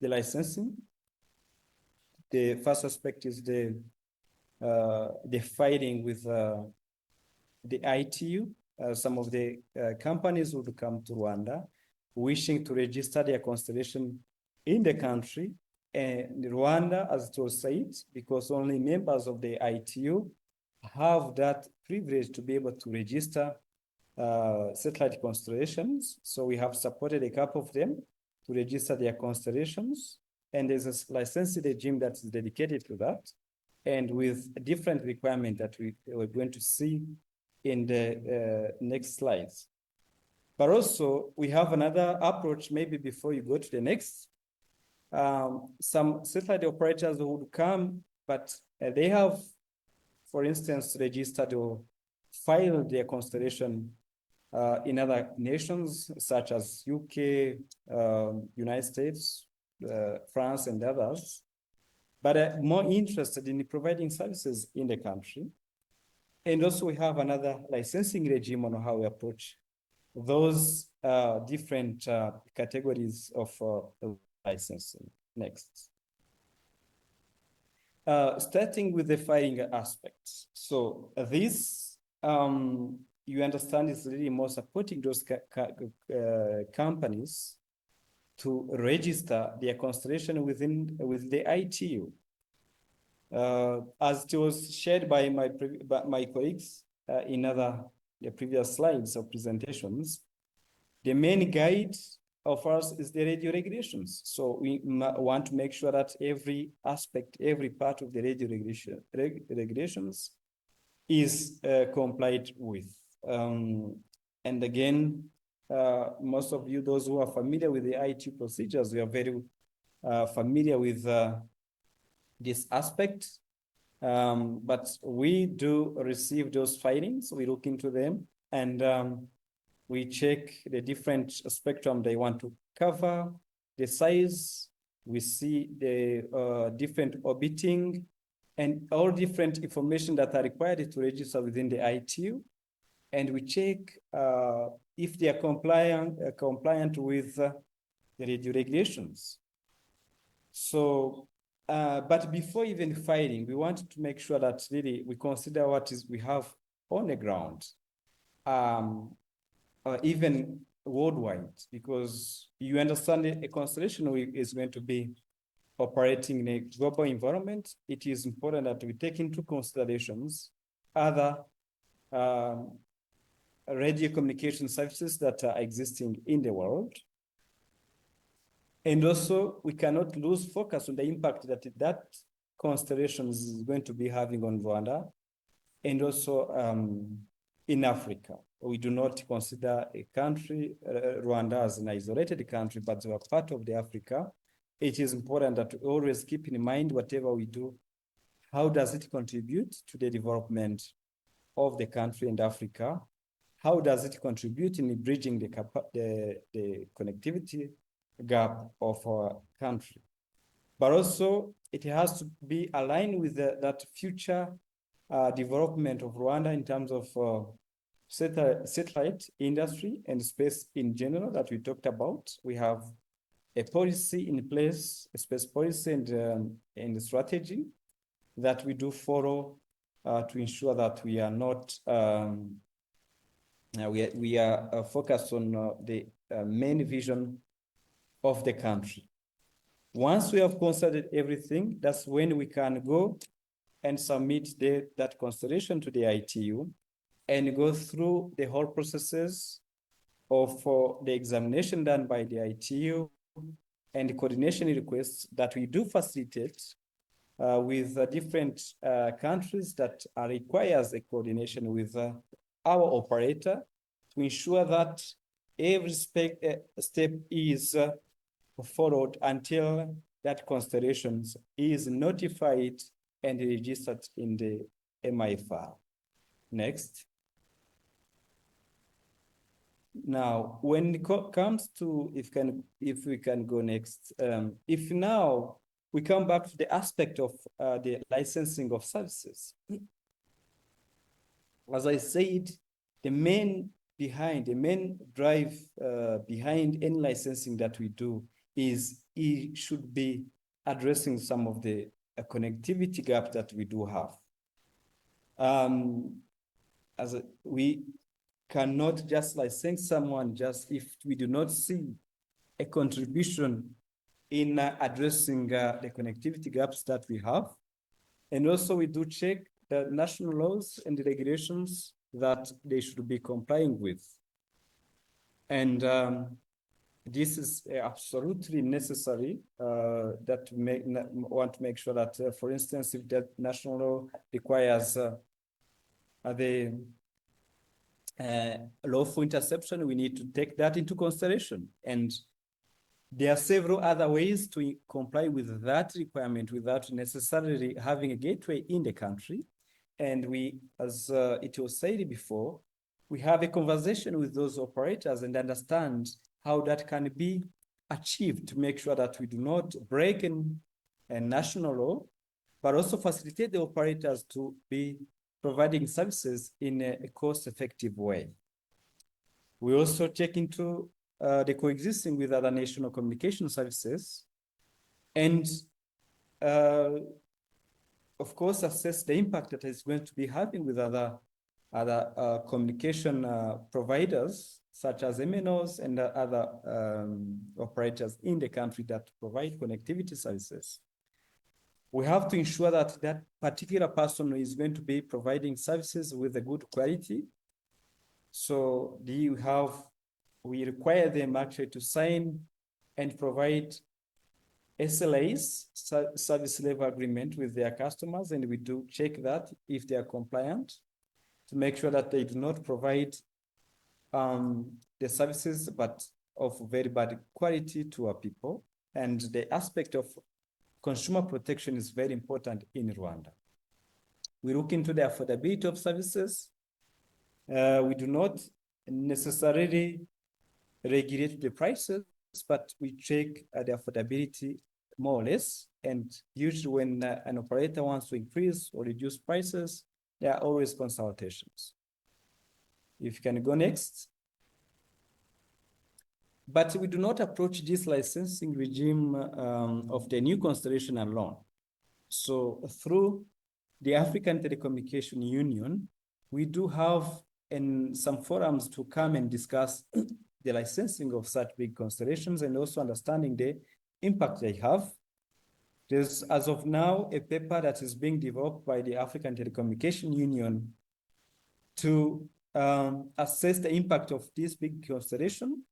the licensing. The first aspect is the fighting with the ITU. Some of the companies would come to Rwanda wishing to register their constellation in the country. And Rwanda, as it was said, because only members of the ITU have that privilege to be able to register satellite constellations. So we have supported a couple of them to register their constellations. And there's a licensing regime that's dedicated to that, and with a different requirement that we're going to see in the next slides. But also, we have another approach, maybe before you go to the next. Some satellite operators would come, but they have, for instance, registered or filed their constellation in other nations, such as UK, United States, France, and others, but more interested in providing services in the country. And also we have another licensing regime on how we approach those different categories of licensing. Next. Starting with the firing aspects. So this, you understand, is really more supporting those companies to register their constellation with the ITU. As it was shared by my colleagues in the previous slides or presentations, the main guide of ours is the radio regulations. So we want to make sure that every aspect, every part of the radio regulations is complied with. And again, most of you, those who are familiar with the ITU procedures, we are very familiar with this aspect. But we do receive those findings, we look into them, and we check the different spectrum they want to cover, the size, we see the different orbiting, and all different information that are required to register within the ITU. And we check if they are compliant with the radio regulations. So, but before even filing, we want to make sure that really we consider what we have on the ground. Even worldwide, because you understand a constellation is going to be operating in a global environment. It is important that we take into considerations other radio communication services that are existing in the world. And also, we cannot lose focus on the impact that constellation is going to be having on Rwanda, and also in Africa. We do not consider a country, Rwanda, as an isolated country, but they are part of the Africa. It is important that we always keep in mind whatever we do, how does it contribute to the development of the country and Africa? How does it contribute in bridging the connectivity gap of our country? But also, it has to be aligned with that future development of Rwanda in terms of satellite industry and space in general that we talked about. We have a policy in place, a space policy and strategy that we do follow to ensure that we are not we are focused on the main vision of the country. Once we have considered everything, that's when we can go and submit that consideration to the ITU and go through the whole processes of the examination done by the ITU and the coordination requests that we do facilitate with different countries that requires a coordination with our operator to ensure that every step is followed until that constellation is notified and registered in the MIFR. Next. Now, when it comes to, if we can go next, if now we come back to the aspect of the licensing of services. As I said, the main drive behind any licensing that we do is it should be addressing some of the connectivity gap that we do have. We cannot just license someone just if we do not see a contribution in addressing the connectivity gaps that we have. And also we do check the national laws and the regulations that they should be complying with. And this is absolutely necessary that we want to make sure that, for instance, if that national law requires the lawful interception, we need to take that into consideration. And there are several other ways to comply with that requirement without necessarily having a gateway in the country. And we, as it was said before, we have a conversation with those operators and understand how that can be achieved to make sure that we do not break a national law, but also facilitate the operators to be providing services in a cost-effective way. We also check into the coexisting with other national communication services. And of course, assess the impact that it's going to be having with other communication providers, such as MNOs and other operators in the country that provide connectivity services. We have to ensure that that particular person is going to be providing services with a good quality. So we require them actually to sign and provide SLAs, service level agreement, with their customers, and we do check that if they are compliant to make sure that they do not provide the services but of very bad quality to our people. And the aspect of consumer protection is very important in Rwanda. We look into the affordability of services. We do not necessarily regulate the prices, but we check the affordability more or less. And usually when an operator wants to increase or reduce prices, there are always consultations. If you can go next. But we do not approach this licensing regime of the new constellation alone. So through the African Telecommunication Union, we do have in some forums to come and discuss the licensing of such big constellations and also understanding the impact they have. There's, as of now, a paper that is being developed by the African Telecommunication Union to assess the impact of this big constellation.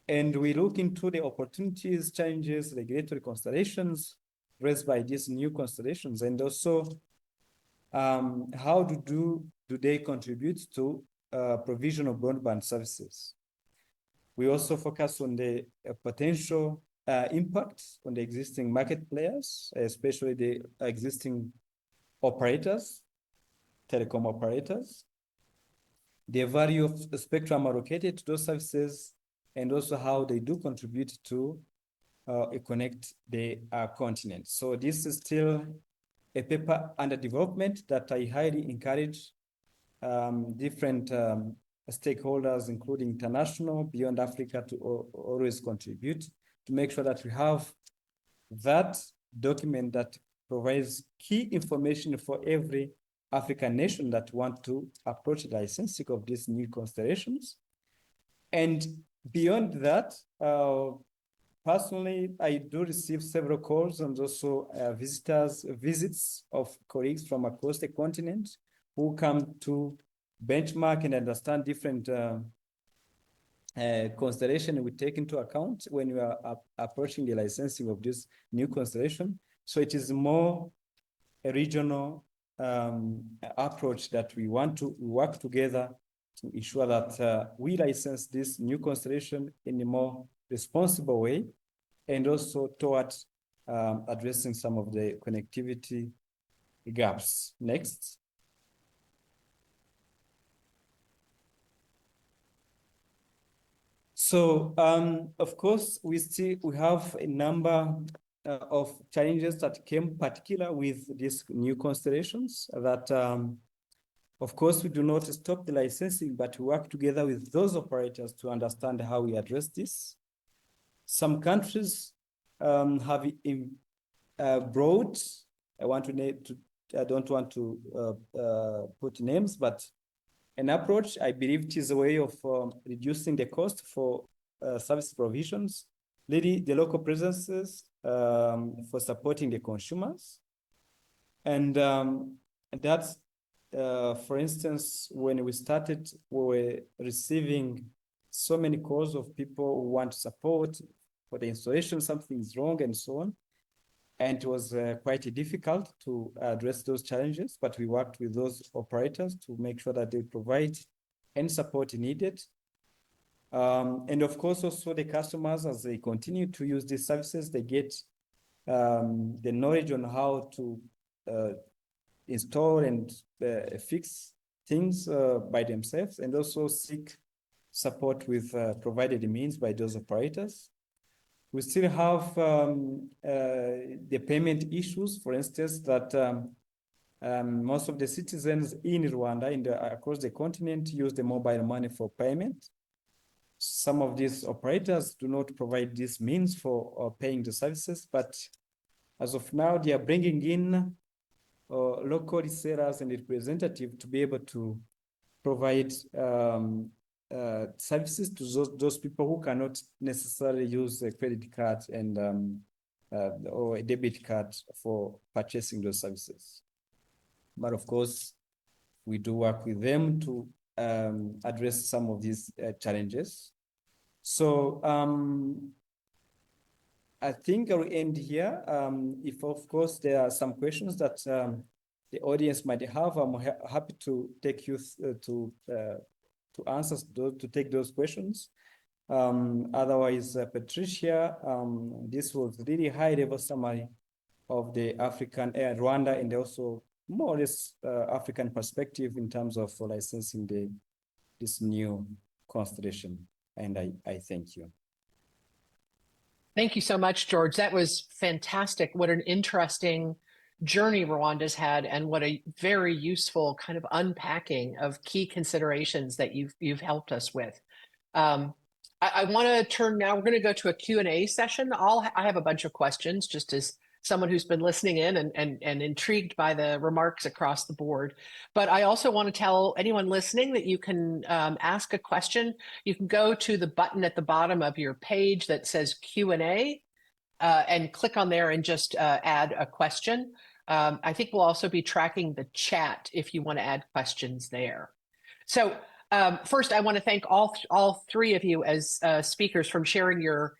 And we look into the opportunities, challenges, regulatory constellations raised by these new constellations, and also how do they contribute to provision of broadband services. We also focus on the potential impact on the existing market players, especially the existing operators, telecom operators, the value of the spectrum allocated to those services, and also how they do contribute to connect the continent. So this is still a paper under development that I highly encourage different stakeholders, including international, beyond Africa, to always contribute to make sure that we have that document that provides key information for every African nation that want to approach the licensing of these new constellations. And beyond that, personally, I do receive several calls and also visits of colleagues from across the continent who come to benchmark and understand different constellation we take into account when we are approaching the licensing of this new constellation. So it is more a regional approach that we want to work together to ensure that we license this new constellation in a more responsible way, and also towards addressing some of the connectivity gaps. Next. So, of course, we have a number of challenges that came particular with these new constellations that, of course, we do not stop the licensing, but we work together with those operators to understand how we address this. Some countries have brought, I don't want to put names, but an approach, I believe it is a way of reducing the cost for service provisions, leading the local presences for supporting the consumers. And that's, for instance, when we started, we were receiving so many calls of people who want support for the installation, something is wrong and so on. And it was quite difficult to address those challenges, but we worked with those operators to make sure that they provide any support needed. And of course, also the customers, as they continue to use these services, they get the knowledge on how to install and fix things by themselves, and also seek support with provided means by those operators. We still have the payment issues, for instance, that most of the citizens in Rwanda, across the continent, use the mobile money for payment. Some of these operators do not provide these means for paying the services, but as of now, they are bringing in local sellers and representatives to be able to provide services to those people who cannot necessarily use a credit card and or a debit card for purchasing those services. But of course, we do work with them to address some of these challenges. So I think I'll end here. If of course there are some questions that the audience might have, I'm happy to take you to answer those, to take those questions. Otherwise, Patricia, this was really high level summary of the African Rwanda and also more or less African perspective in terms of licensing this new constellation. And I thank you. Thank you so much, George. That was fantastic. What an interesting journey Rwanda's had, and what a very useful kind of unpacking of key considerations that you've helped us with. I want to turn now, we're going to go to a Q&A session. I have a bunch of questions just as someone who's been listening in and intrigued by the remarks across the board. But I also want to tell anyone listening that you can ask a question. You can go to the button at the bottom of your page that says Q&A and click on there and just add a question. I think we'll also be tracking the chat if you want to add questions there. So first, I want to thank all three of you as speakers from sharing your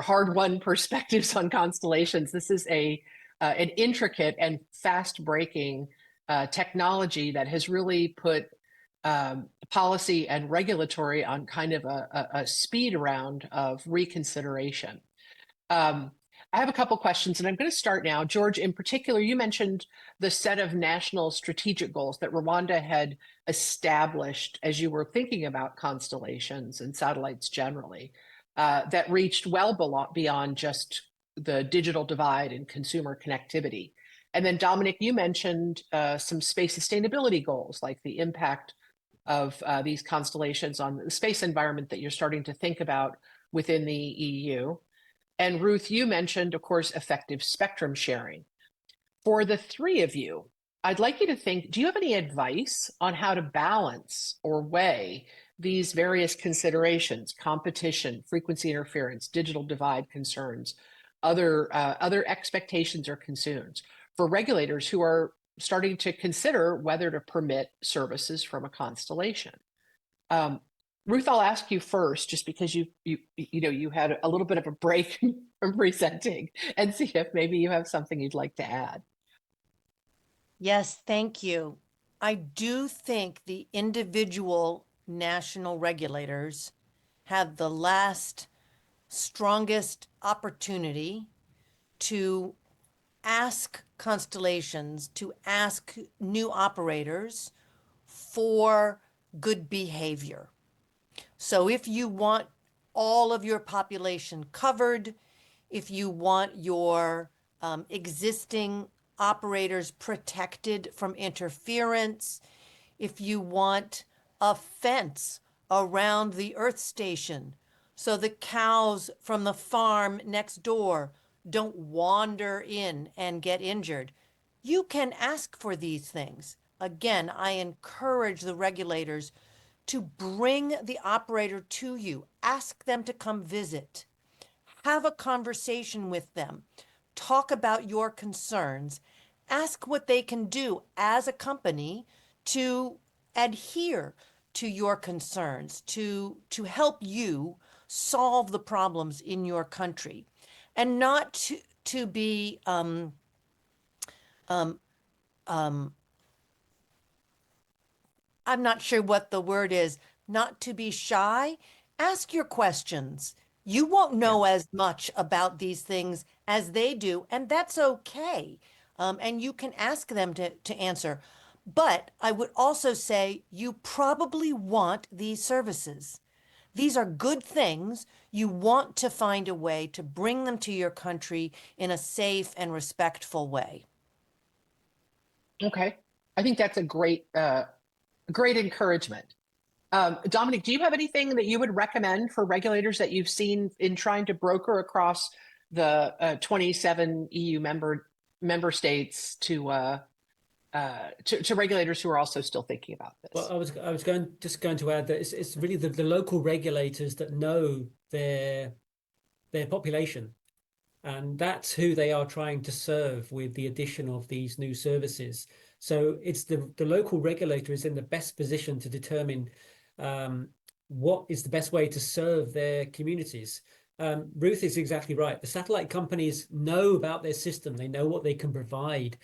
hard-won perspectives on constellations. This is an intricate and fast-breaking technology that has really put policy and regulatory on kind of a speed round of reconsideration. I have a couple questions, and I'm going to start now. George, in particular, you mentioned the set of national strategic goals that Rwanda had established as you were thinking about constellations and satellites generally, that reached well beyond just the digital divide and consumer connectivity. And then Dominic, you mentioned some space sustainability goals, like the impact of these constellations on the space environment that you're starting to think about within the EU. And Ruth, you mentioned, of course, effective spectrum sharing. For the three of you, I'd like you to think, do you have any advice on how to balance or weigh these various considerations: competition, frequency interference, digital divide concerns, other expectations or concerns for regulators who are starting to consider whether to permit services from a constellation? Ruth, I'll ask you first, just because you had a little bit of a break from presenting, and see if maybe you have something you'd like to add. Yes, thank you. I do think the individual national regulators have the last strongest opportunity to ask constellations, to ask new operators for good behavior. So if you want all of your population covered, if you want your existing operators protected from interference, if you want a fence around the Earth station so the cows from the farm next door don't wander in and get injured, you can ask for these things. Again, I encourage the regulators to bring the operator to you. Ask them to come visit. Have a conversation with them. Talk about your concerns. Ask what they can do as a company to adhere to your concerns, to help you solve the problems in your country, and not to be I'm not sure what the word is, not to be shy. Ask your questions. You won't know as much about these things as they do, and that's okay. And you can ask them to answer. But I would also say you probably want these services. These are good things. You want to find a way to bring them to your country in a safe and respectful way. Okay, I think that's a great encouragement. Dominic, do you have anything that you would recommend for regulators that you've seen in trying to broker across the 27 EU member member states to regulators who are also still thinking about this. Well, I was going to add that it's really the local regulators that know their population, and that's who they are trying to serve with the addition of these new services. So it's the local regulator is in the best position to determine what is the best way to serve their communities. Ruth is exactly right. The satellite companies know about their system. They know what they can provide.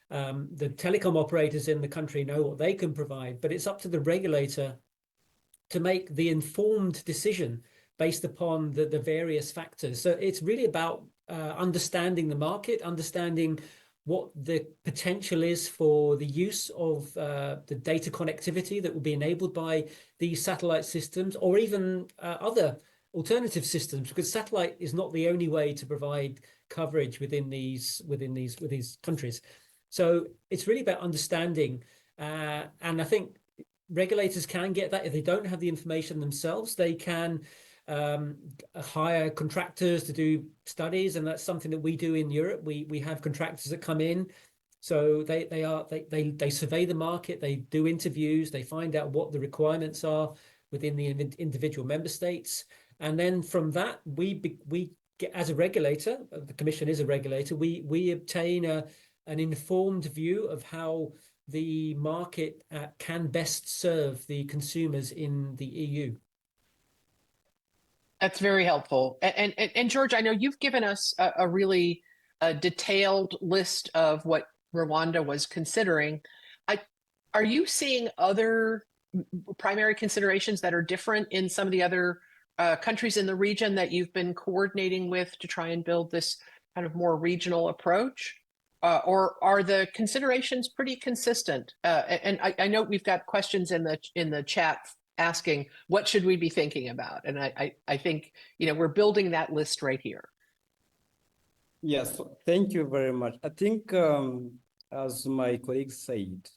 The telecom operators in the country know what they can provide, but it's up to the regulator to make the informed decision based upon the various factors. So it's really about understanding the market, understanding what the potential is for the use of the data connectivity that will be enabled by these satellite systems, or even other alternative systems, because satellite is not the only way to provide coverage within these countries. So it's really about understanding, and I think regulators can get that. If they don't have the information themselves, they can hire contractors to do studies, and that's something that we do in Europe. We have contractors that come in, so they survey the market, they do interviews, they find out what the requirements are within the individual member states, and then from that we get, as a regulator, the Commission is a regulator, we obtain an informed view of how the market can best serve the consumers in the EU. That's very helpful. And George, I know you've given us a really detailed list of what Rwanda was considering. Are you seeing other primary considerations that are different in some of the other countries in the region that you've been coordinating with to try and build this kind of more regional approach? Or are the considerations pretty consistent? And I know we've got questions in the chat asking what should we be thinking about, and I think we're building that list right here. Yes, thank you very much. I think as my colleague said,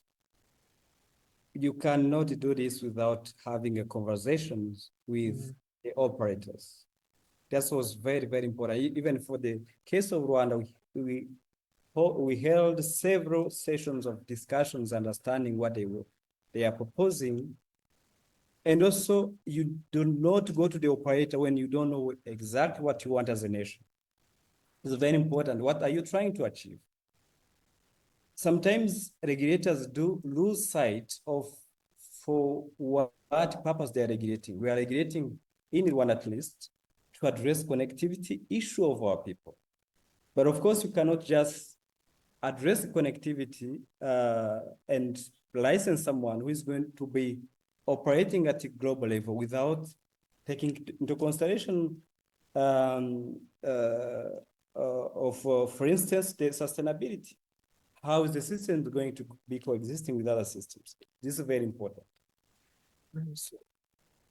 you cannot do this without having a conversations with the operators. That was very, very important. Even for the case of Rwanda, we held several sessions of discussions, understanding what they are proposing. And also, you do not go to the operator when you don't know exactly what you want as a nation. It's very important. What are you trying to achieve? Sometimes regulators do lose sight of for what purpose they are regulating. We are regulating, in Rwanda at least, to address connectivity issue of our people. But of course, you cannot just address connectivity and license someone who is going to be operating at a global level without taking into consideration for instance, the sustainability. How is the system going to be coexisting with other systems? This is very important. So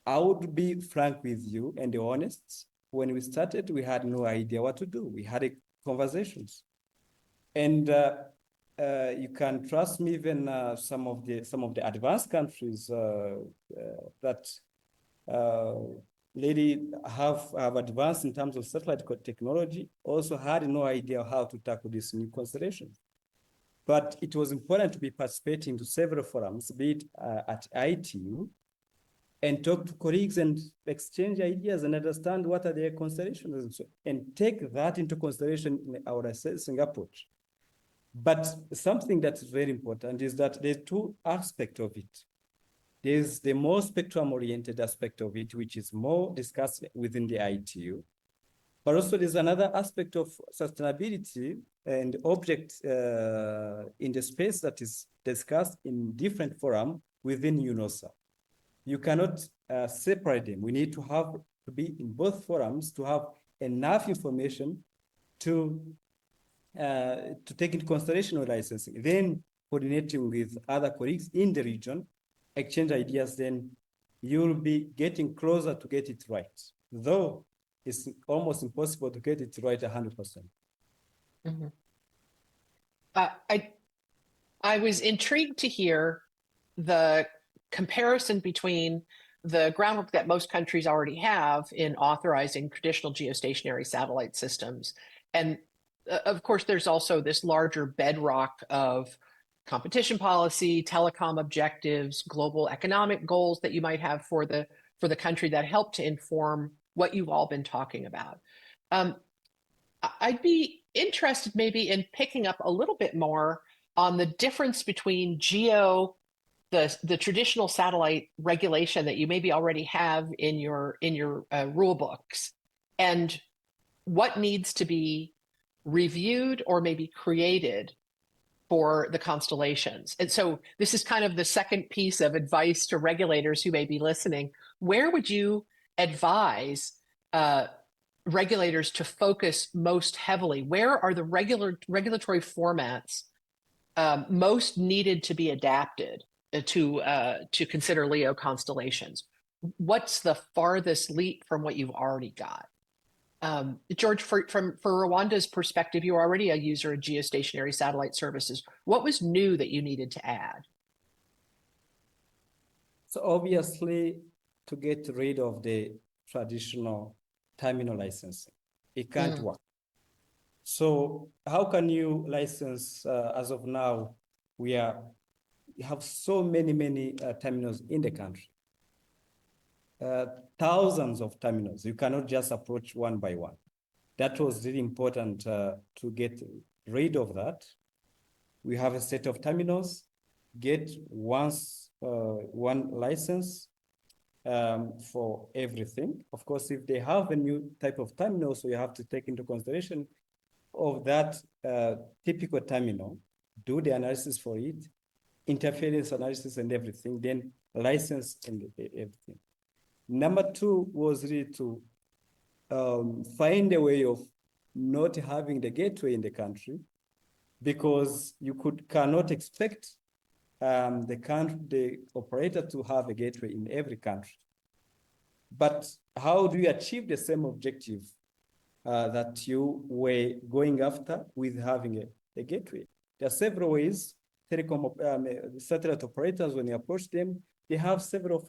I would be frank with you and honest. When we started, we had no idea what to do. We had conversations. And you can trust me, even some of the advanced countries that have advanced in terms of satellite technology also had no idea how to tackle this new constellation. But it was important to be participating to several forums, be it at ITU, and talk to colleagues and exchange ideas and understand what are their considerations, and take that into consideration in our assessing approach. But something that's very important is that there's two aspects of it. There's the more spectrum-oriented aspect of it, which is more discussed within the ITU. But also there's another aspect of sustainability and object in the space that is discussed in different forums within UNOSA. You cannot separate them. We need to be in both forums to have enough information to take into consideration of licensing. Then coordinating with other colleagues in the region, exchange ideas, then you'll be getting closer to get it right. Though it's almost impossible to get it right 100%. Mm-hmm. I was intrigued to hear the comparison between the groundwork that most countries already have in authorizing traditional geostationary satellite systems and of course, there's also this larger bedrock of competition policy, telecom objectives, global economic goals that you might have for the country that help to inform what you've all been talking about. I'd be interested maybe in picking up a little bit more on the difference between the traditional satellite regulation that you maybe already have in your rule books, and what needs to be reviewed or maybe created for the constellations. And so this is kind of the second piece of advice to regulators who may be listening. Where would you advise regulators to focus most heavily? Where are the regulatory formats most needed to be adapted to consider LEO constellations? What's the farthest leap from what you've already got? George, for Rwanda's perspective, you're already a user of geostationary satellite services. What was new that you needed to add? So obviously, to get rid of the traditional terminal licensing, it can't work. So how can you license, as of now, we have so many terminals in the country. Thousands of terminals. You cannot just approach one by one. That was really important to get rid of that. We have a set of terminals, get one license for everything. Of course, if they have a new type of terminal, so you have to take into consideration of that typical terminal, do the analysis for it, interference analysis and everything, then license and everything. Number two was really to find a way of not having the gateway in the country, because you cannot expect the operator to have a gateway in every country. But how do you achieve the same objective that you were going after with having a gateway? There are several ways. Satellite operators, when you approach them, they have several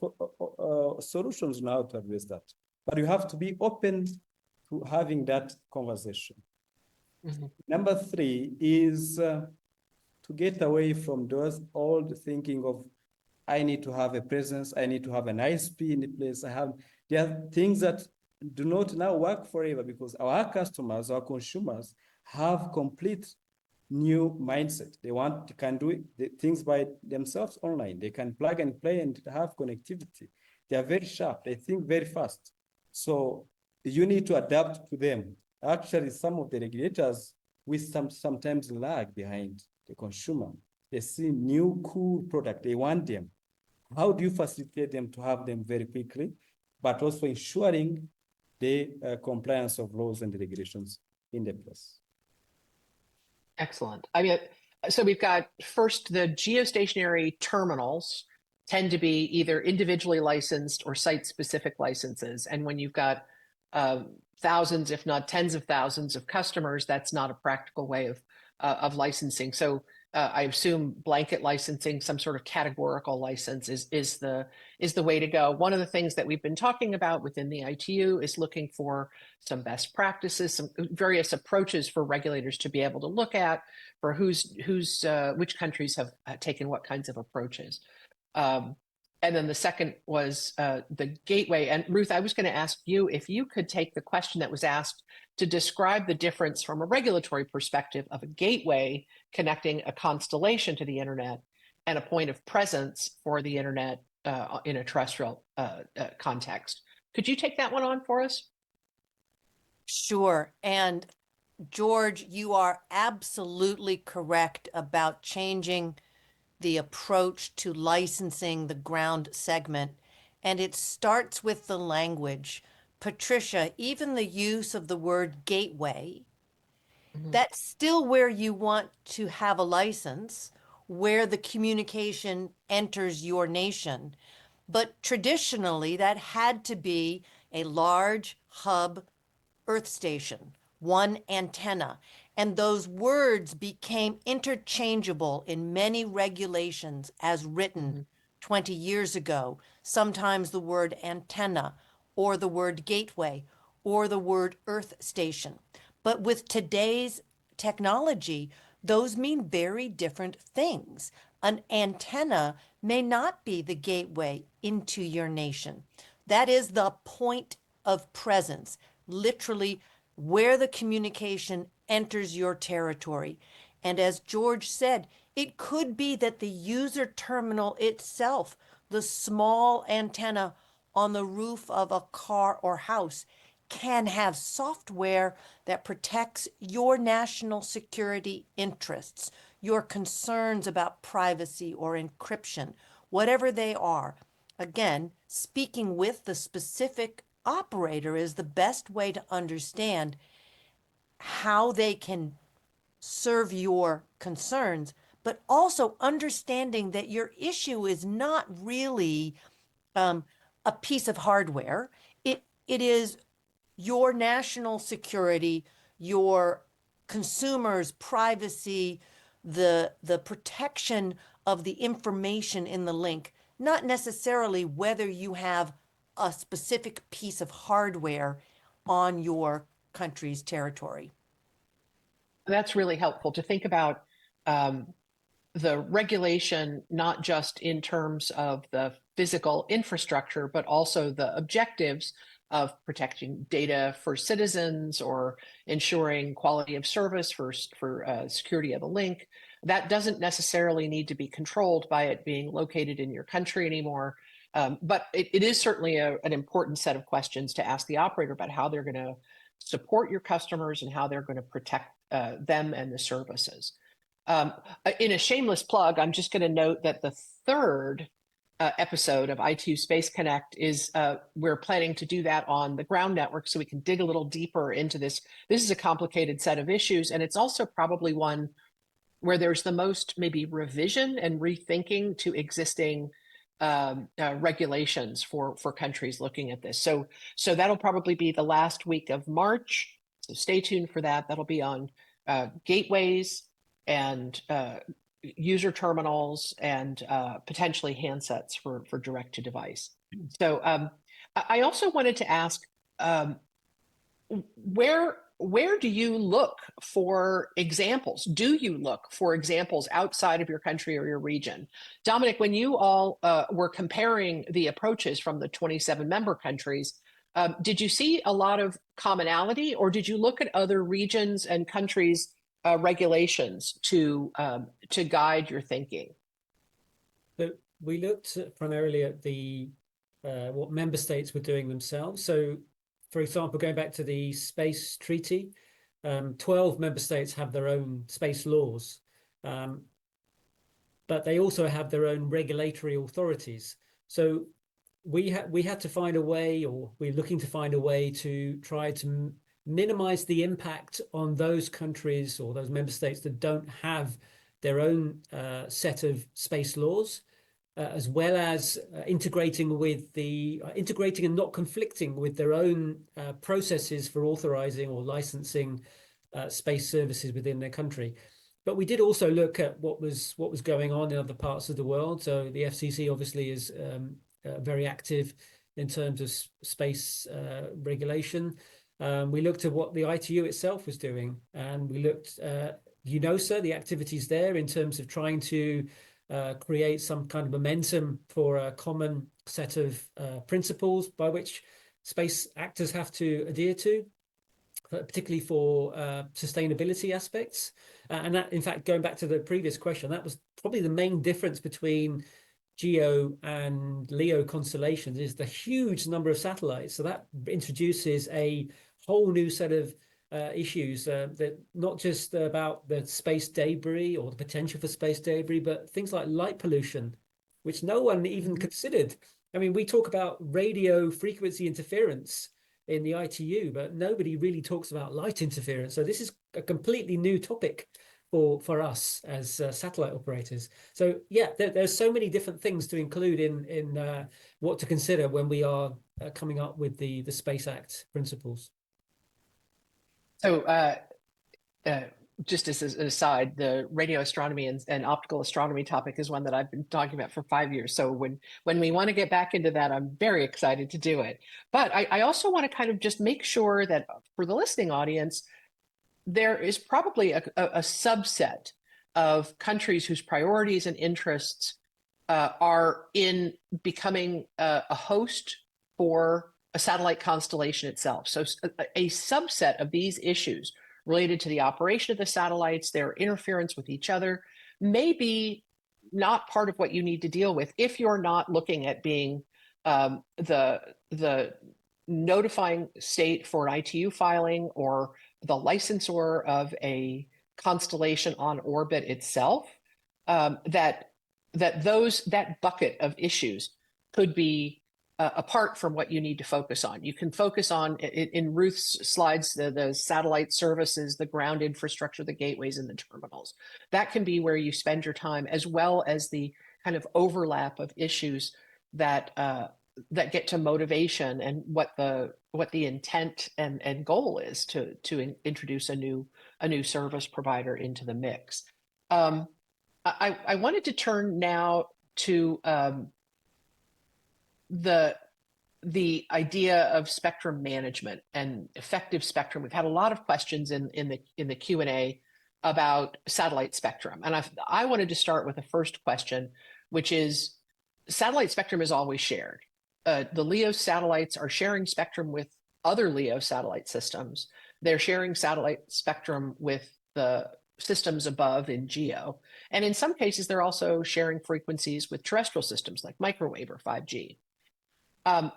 solutions now to address that. But you have to be open to having that conversation. Number three is to get away from those old thinking of, I need to have a presence, I need to have an ISP in the place. There are things that do not now work forever, because our customers, our consumers have complete new mindset. They can do things by themselves online. They can plug and play and have connectivity. They are very sharp. They think very fast. So you need to adapt to them. Actually, some of the regulators, we sometimes lag behind the consumer. They see new cool product. They want them. How do you facilitate them to have them very quickly, but also ensuring the compliance of laws and regulations in the place? Excellent. I mean, so we've got first the geostationary terminals tend to be either individually licensed or site-specific licenses. And when you've got thousands, if not tens of thousands of customers, that's not a practical way of licensing. So I assume blanket licensing, some sort of categorical license is the way to go. One of the things that we've been talking about within the ITU is looking for some best practices, some various approaches for regulators to be able to look at for which countries have taken what kinds of approaches. And then the second was the gateway. And Ruth, I was going to ask you if you could take the question that was asked to describe the difference from a regulatory perspective of a gateway connecting a constellation to the internet and a point of presence for the internet in a terrestrial context. Could you take that one on for us? Sure. And George, you are absolutely correct about changing the approach to licensing the ground segment, and it starts with the language. Patricia, even the use of the word gateway, that's still where you want to have a license, where the communication enters your nation. But traditionally, that had to be a large hub earth station, one antenna. And those words became interchangeable in many regulations as written 20 years ago. Sometimes the word antenna, or the word gateway, or the word earth station. But with today's technology, those mean very different things. An antenna may not be the gateway into your nation. That is the point of presence, literally where the communication enters your territory. And as George said, it could be that the user terminal itself, the small antenna on the roof of a car or house, can have software that protects your national security interests, your concerns about privacy or encryption, whatever they are. Again, speaking with the specific operator is the best way to understand how they can serve your concerns, but also understanding that your issue is not really a piece of hardware. It is your national security, your consumers' privacy, the protection of the information in the link, not necessarily whether you have a specific piece of hardware on your country's territory. That's really helpful to think about the regulation, not just in terms of the physical infrastructure, but also the objectives of protecting data for citizens or ensuring quality of service for security of the link. That doesn't necessarily need to be controlled by it being located in your country anymore. But it is certainly an important set of questions to ask the operator about how they're going to support your customers and how they're going to protect them and the services. In a shameless plug, I'm just going to note that the third episode of I2 Space Connect is we're planning to do that on the ground network so we can dig a little deeper into this. This is a complicated set of issues, and it's also probably one where there's the most maybe revision and rethinking to existing regulations for countries looking at this. So that'll probably be the last week of March. So stay tuned for that. That'll be on gateways and user terminals and potentially handsets for direct to device. So I also wanted to ask, where do you look for examples? Do you look for examples outside of your country or your region? Dominic, when you all were comparing the approaches from the 27 member countries, did you see a lot of commonality, or did you look at other regions and countries' regulations to guide your thinking? So we looked primarily at the what member states were doing themselves. So, for example, going back to the space treaty, 12 member states have their own space laws, but they also have their own regulatory authorities. So we had to find a way, or we're looking to find a way to try to minimize the impact on those countries or those member states that don't have their own set of space laws, as well as integrating and not conflicting with their own processes for authorizing or licensing space services within their country. But we did also look at what was going on in other parts of the world. So the FCC obviously is very active in terms of space regulation. We looked at what the ITU itself was doing, and we looked at UNOSA, the activities there in terms of trying to create some kind of momentum for a common set of principles by which space actors have to adhere to, particularly for sustainability aspects. And that, in fact, going back to the previous question, that was probably the main difference between GEO and LEO constellations is the huge number of satellites. So that introduces a whole new set of issues that not just about the space debris or the potential for space debris, but things like light pollution, which no one even considered. I mean, we talk about radio frequency interference in the ITU, but nobody really talks about light interference. So this is a completely new topic for us as satellite operators. So yeah, there's so many different things to include in what to consider when we are coming up with the Space Act principles. So just as an aside, the radio astronomy and optical astronomy topic is one that I've been talking about for 5 years. So when we want to get back into that, I'm very excited to do it. But I also want to kind of just make sure that for the listening audience, there is probably a subset of countries whose priorities and interests are in becoming a host for a satellite constellation itself. So a subset of these issues related to the operation of the satellites, their interference with each other, may be not part of what you need to deal with if you're not looking at being the notifying state for an ITU filing or the licensor of a constellation on orbit itself. That bucket of issues could be apart from what you need to focus on. You can focus on, in Ruth's slides, the satellite services, the ground infrastructure, the gateways, and the terminals. That can be where you spend your time, as well as the kind of overlap of issues that that get to motivation and what the intent and goal is to introduce a new service provider into the mix. I wanted to turn now to the idea of spectrum management and effective spectrum. We've had a lot of questions in the Q&A about satellite spectrum, and I wanted to start with the first question, which is satellite spectrum is always shared. The LEO satellites are sharing spectrum with other LEO satellite systems. They're sharing satellite spectrum with the systems above in GEO. And in some cases, they're also sharing frequencies with terrestrial systems like microwave or 5G.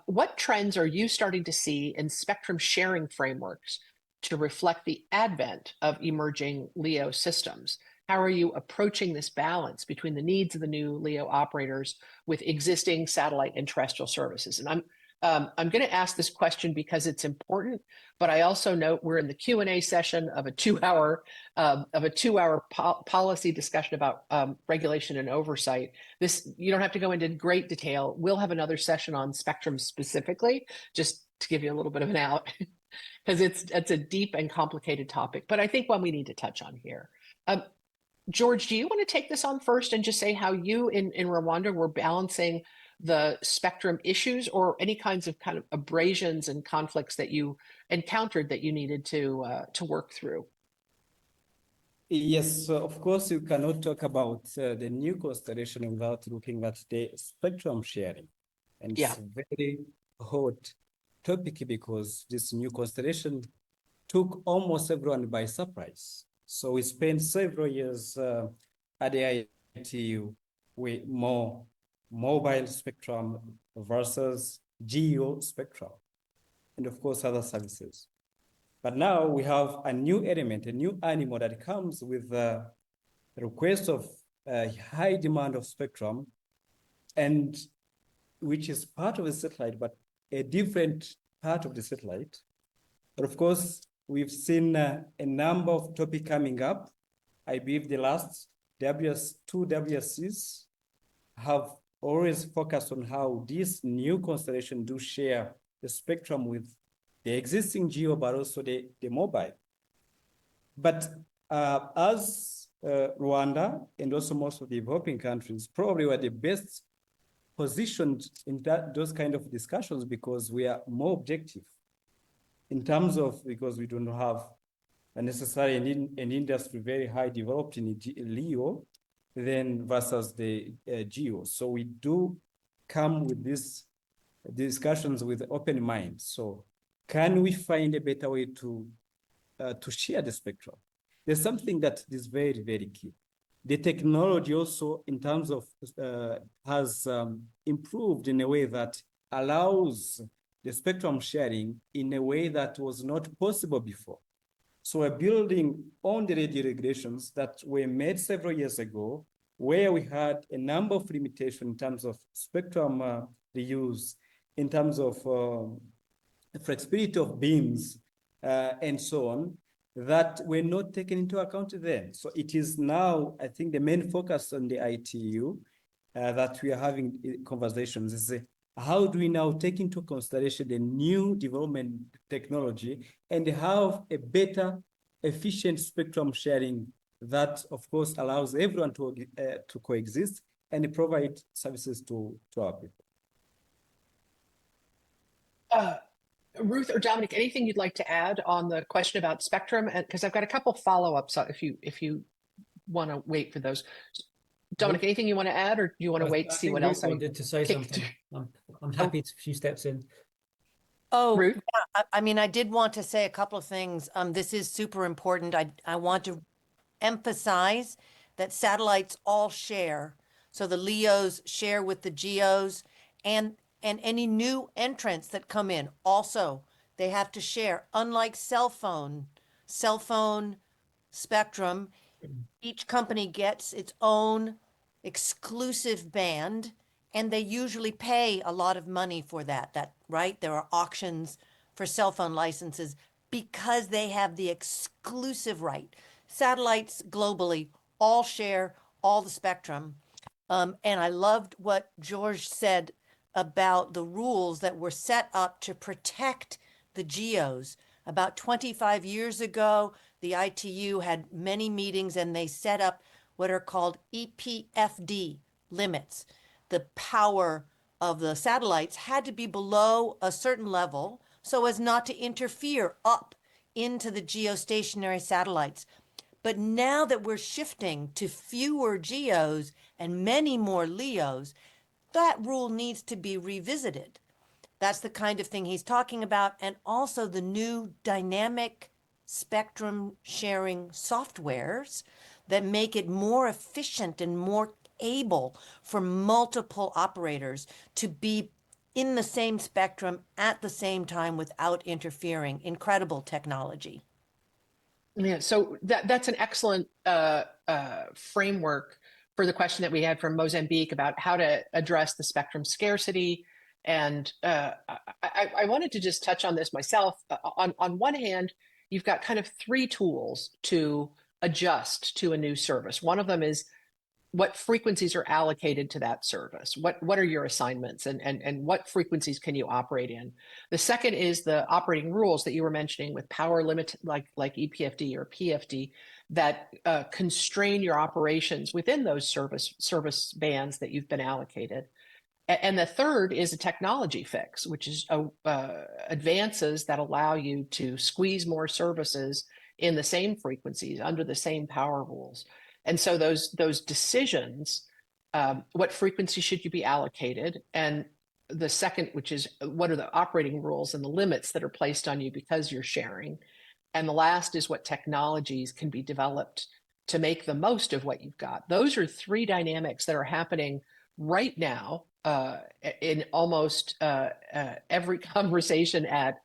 What trends are you starting to see in spectrum sharing frameworks to reflect the advent of emerging LEO systems? How are you approaching this balance between the needs of the new LEO operators with existing satellite and terrestrial services? And I'm going to ask this question because it's important, but I also note we're in the Q&A session of a 2-hour policy discussion about regulation and oversight. This, you don't have to go into great detail. We'll have another session on spectrum specifically, just to give you a little bit of an out, because it's a deep and complicated topic, but I think one we need to touch on here. George, do you want to take this on first and just say how you in Rwanda were balancing the spectrum issues or any kinds of kind of abrasions and conflicts that you encountered that you needed to work through? Yes, so of course you cannot talk about the new constellation without looking at the spectrum sharing. And it's a very hot topic because this new constellation took almost everyone by surprise. So we spent several years at the ITU with more mobile spectrum versus GEO spectrum, and of course other services. But now we have a new element, a new animal that comes with the request of a high demand of spectrum, and which is part of the satellite, but a different part of the satellite. But of course, we've seen a number of topics coming up. I believe the last two WSCs have always focused on how this new constellation do share the spectrum with the existing GEO, but also the mobile. But as Rwanda and also most of the developing countries probably were the best positioned in those kind of discussions because we are more objective in terms of, because we don't have necessarily an industry very high developed in LEO then versus the GEO. So we do come with these discussions with open minds. So can we find a better way to share the spectrum? There's something that is very, very key. The technology also in terms of has improved in a way that allows the spectrum sharing in a way that was not possible before. So we're building on the radio regulations that were made several years ago, where we had a number of limitations in terms of spectrum reuse, in terms of flexibility of beams, and so on, that were not taken into account then. So it is now, I think, the main focus on the ITU that we are having conversations is how do we now take into consideration the new development technology and have a better, efficient spectrum sharing that, of course, allows everyone to coexist and provide services to our people. Ruth or Dominic, anything you'd like to add on the question about spectrum? Because I've got a couple follow-ups if you want to wait for those. Dominic, anything you want to add, or do you want to wait to I see think what Ruth else I wanted to say kicked? something. I'm happy if she steps in. Oh, Ruth? yeah, I mean, I did want to say a couple of things. This is super important. I want to emphasize that satellites all share. So the LEOs share with the GEOs, and any new entrants that come in also they have to share. Unlike cell phone spectrum, each company gets its own exclusive band, and they usually pay a lot of money for that, right? There are auctions for cell phone licenses because they have the exclusive right. Satellites globally all share all the spectrum. And I loved what George said about the rules that were set up to protect the geos. About 25 years ago, the ITU had many meetings and they set up what are called EPFD limits. The power of the satellites had to be below a certain level so as not to interfere up into the geostationary satellites. But now that we're shifting to fewer GEOs and many more LEOs, that rule needs to be revisited. That's the kind of thing he's talking about. And also the new dynamic spectrum sharing softwares that make it more efficient and more able for multiple operators to be in the same spectrum at the same time without interfering. Incredible technology. Yeah, so that's an excellent framework for the question that we had from Mozambique about how to address the spectrum scarcity. And I wanted to just touch on this myself. On one hand, you've got kind of three tools to adjust to a new service. One of them is what frequencies are allocated to that service. What are your assignments, and what frequencies can you operate in? The second is the operating rules that you were mentioning with power limit, like EPFD or PFD, that constrain your operations within those service bands that you've been allocated. And the third is a technology fix, which is advances that allow you to squeeze more services in the same frequencies under the same power rules. And so those decisions, what frequency should you be allocated? And the second, which is what are the operating rules and the limits that are placed on you because you're sharing? And the last is what technologies can be developed to make the most of what you've got. Those are three dynamics that are happening right now in almost every conversation at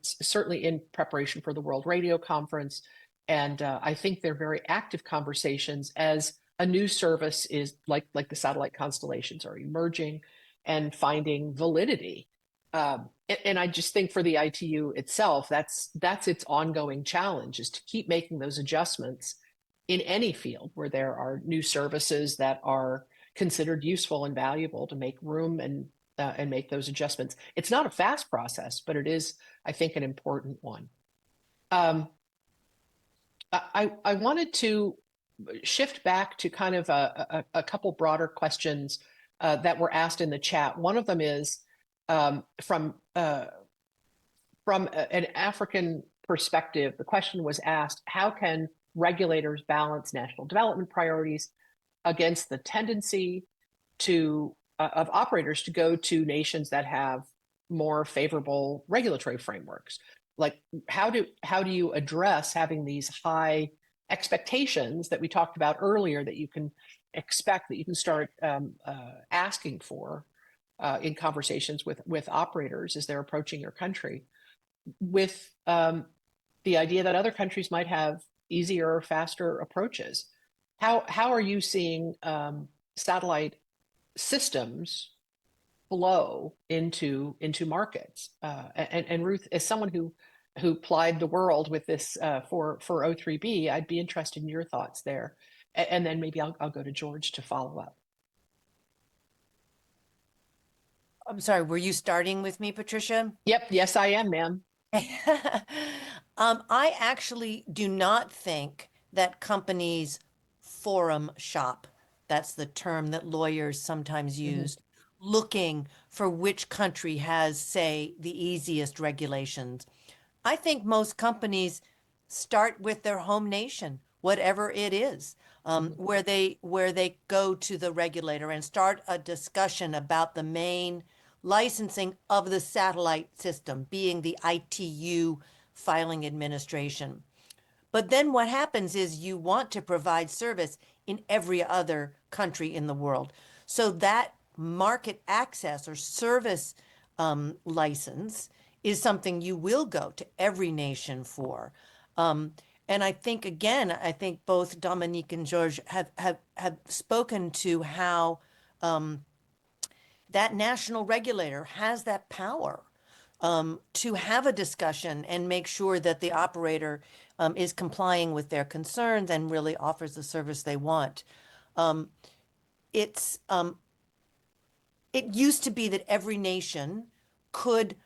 certainly in preparation for the World Radio Conference. And I think they're very active conversations as a new service is like the satellite constellations are emerging and finding validity. And I just think for the ITU itself, that's its ongoing challenge, is to keep making those adjustments in any field where there are new services that are considered useful and valuable, to make room and make those adjustments. It's not a fast process, but it is, I think, an important one. I wanted to shift back to kind of a couple broader questions that were asked in the chat. One of them is from an African perspective. The question was asked: how can regulators balance national development priorities against the tendency of operators to go to nations that have more favorable regulatory frameworks? Like, how do you address having these high expectations that we talked about earlier, that you can expect, that you can start asking for in conversations with operators as they're approaching your country, with the idea that other countries might have easier or faster approaches? How are you seeing satellite systems flow into markets? And Ruth, as someone who plied the world with this for O3B, I'd be interested in your thoughts there. And then maybe I'll go to George to follow up. I'm sorry, were you starting with me, Patricia? Yep. Yes, I am, ma'am. I actually do not think that companies forum shop, that's the term that lawyers sometimes use, looking for which country has, say, the easiest regulations. I think most companies start with their home nation, whatever it is, where they go to the regulator and start a discussion about the main licensing of the satellite system, being the ITU filing administration. But then what happens is you want to provide service in every other country in the world. So that market access or service license is something you will go to every nation for. And I think, again, I think both Dominique and George have spoken to how that national regulator has that power to have a discussion and make sure that the operator is complying with their concerns and really offers the service they want. It's it used to be that every nation could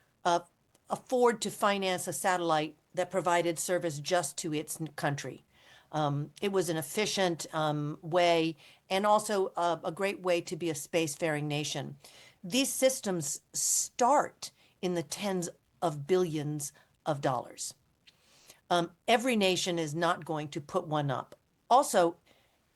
afford to finance a satellite that provided service just to its country. It was an efficient way and also a great way to be a spacefaring nation. These systems start in the tens of billions of dollars. Every nation is not going to put one up. Also,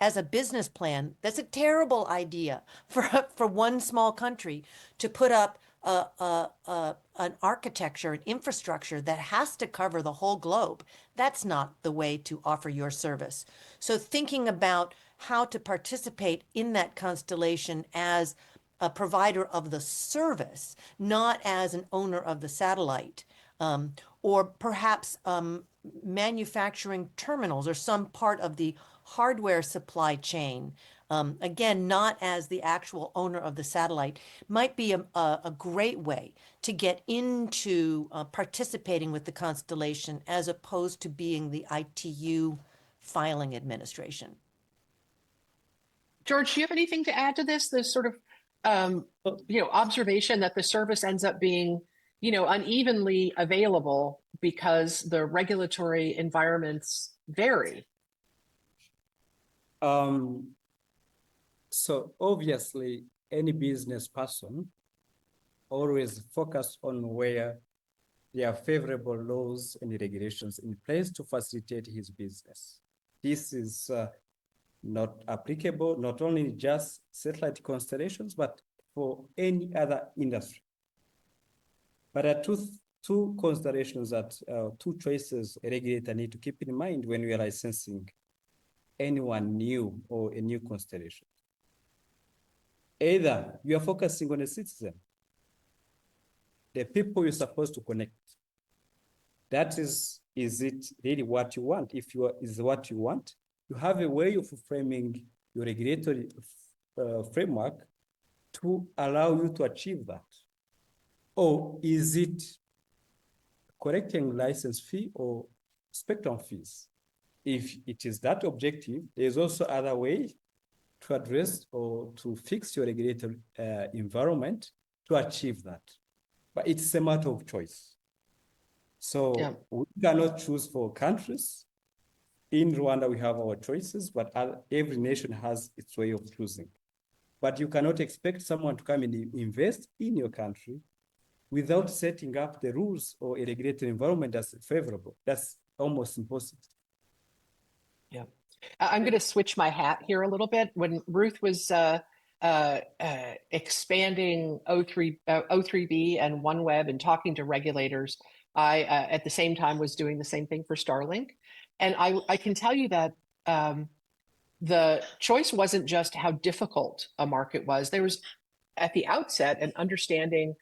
as a business plan, that's a terrible idea for one small country to put up an architecture, an infrastructure that has to cover the whole globe. That's not the way to offer your service. So thinking about how to participate in that constellation as a provider of the service, not as an owner of the satellite, or perhaps manufacturing terminals or some part of the hardware supply chain, again, not as the actual owner of the satellite, might be a great way to get into participating with the constellation as opposed to being the ITU filing administration. George, do you have anything to add to this? This sort of, observation that the service ends up being, unevenly available because the regulatory environments vary. So obviously, any business person always focus on where there are favorable laws and regulations in place to facilitate his business. This is not applicable, not only just satellite constellations, but for any other industry. But there are two considerations that two choices a regulator need to keep in mind when we are licensing anyone new or a new constellation. Either you are focusing on a citizen, the people you're supposed to connect. That is it really what you want? If is what you want, you have a way of framing your regulatory framework to allow you to achieve that. Or is it collecting license fee or spectrum fees? If it is that objective, there's also other way to address or to fix your regulatory environment to achieve that. But it's a matter of choice. So we cannot choose for countries. In Rwanda, we have our choices, but every nation has its way of choosing. But you cannot expect someone to come and invest in your country without setting up the rules or a regulatory environment that's favorable. That's almost impossible. Yeah. I'm going to switch my hat here a little bit. When Ruth was expanding O3B and OneWeb and talking to regulators, I at the same time was doing the same thing for Starlink. And I can tell you that the choice wasn't just how difficult a market was. There was, at the outset, an understanding,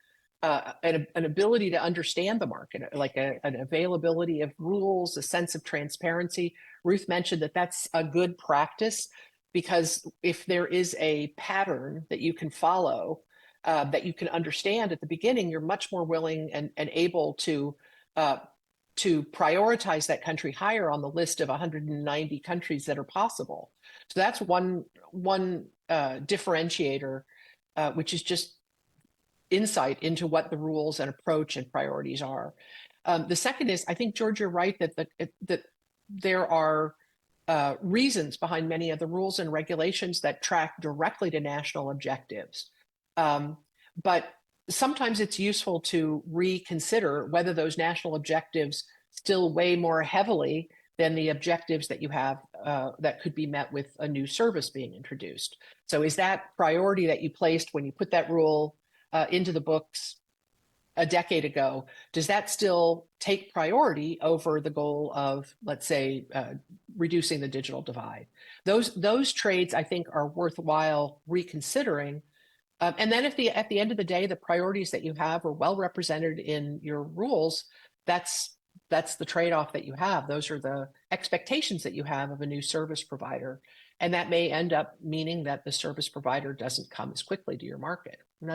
an ability to understand the market, like an availability of rules, a sense of transparency. Ruth mentioned that that's a good practice, because if there is a pattern that you can follow, that you can understand at the beginning, you're much more willing and able to prioritize that country higher on the list of 190 countries that are possible. So that's one differentiator, which is just insight into what the rules and approach and priorities are. The second is, I think, George, you're right that there are reasons behind many of the rules and regulations that track directly to national objectives. but sometimes it's useful to reconsider whether those national objectives still weigh more heavily than the objectives that you have that could be met with a new service being introduced. So is that priority that you placed when you put that rule into the books a decade ago, does that still take priority over the goal of, let's say, reducing the digital divide? Those trades, I think, are worthwhile reconsidering. And then if at the end of the day, the priorities that you have are well represented in your rules, that's the trade-off that you have. Those are the expectations that you have of a new service provider. And that may end up meaning that the service provider doesn't come as quickly to your market. And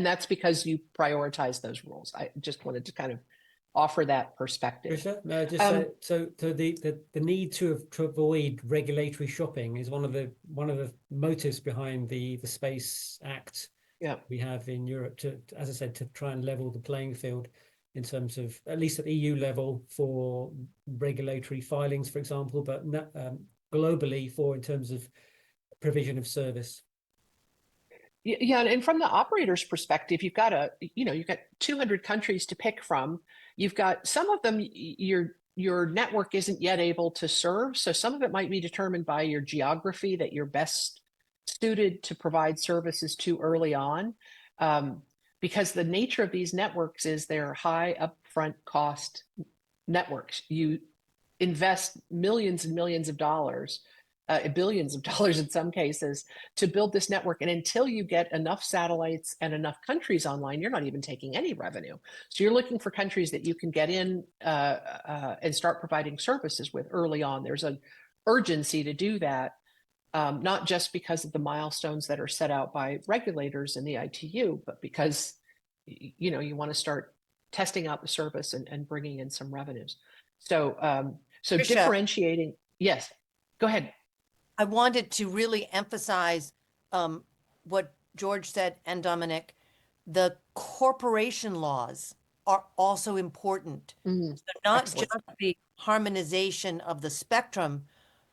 that's because you prioritize those rules. I just wanted to kind of offer that perspective. Trisha, no, just so the need to avoid regulatory shopping is one of the motives behind the Space Act we have in Europe to, as I said, to try and level the playing field in terms of, at least at EU level, for regulatory filings, for example, but globally for in terms of provision of service. Yeah, and from the operator's perspective, you've got 200 countries to pick from. You've got some of them your network isn't yet able to serve, so some of it might be determined by your geography that you're best suited to provide services to early on, because the nature of these networks is they're high upfront cost networks. You invest millions and millions of dollars, billions of dollars in some cases, to build this network. And until you get enough satellites and enough countries online, you're not even taking any revenue. So you're looking for countries that you can get in and start providing services with early on. There's an urgency to do that, not just because of the milestones that are set out by regulators in the ITU, but because you want to start testing out the service and bringing in some revenues. So Trisha, differentiating. Yes, go ahead. I wanted to really emphasize what George said and Dominic. The corporation laws are also important. So not Excellent. just the harmonization of the spectrum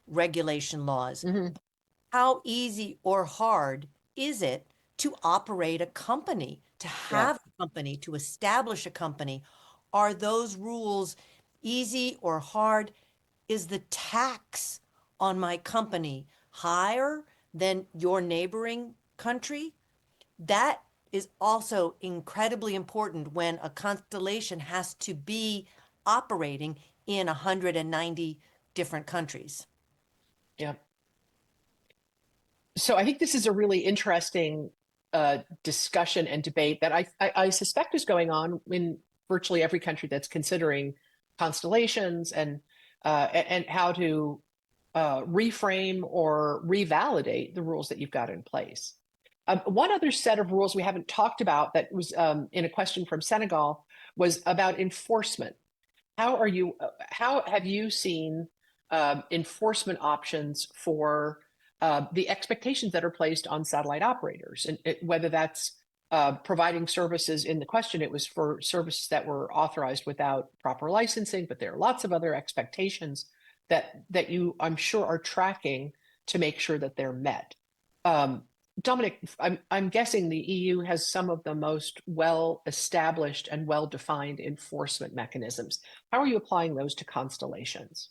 regulation laws. How easy or hard is it to operate a company, to have a company, to establish a company? Are those rules easy or hard? Is the tax on my company higher than your neighboring country? That is also incredibly important when a constellation has to be operating in 190 different countries. Yeah. So I think this is a really interesting discussion and debate that I suspect is going on in virtually every country that's considering constellations and how to reframe or revalidate the rules that you've got in place. One other set of rules we haven't talked about that was in a question from Senegal was about enforcement. How have you seen enforcement options for the expectations that are placed on satellite operators, and whether that's providing services? In the question, it was for services that were authorized without proper licensing, but there are lots of other expectations that you, I'm sure, are tracking to make sure that they're met. Dominic, I'm guessing the EU has some of the most well-established and well-defined enforcement mechanisms. How are you applying those to constellations?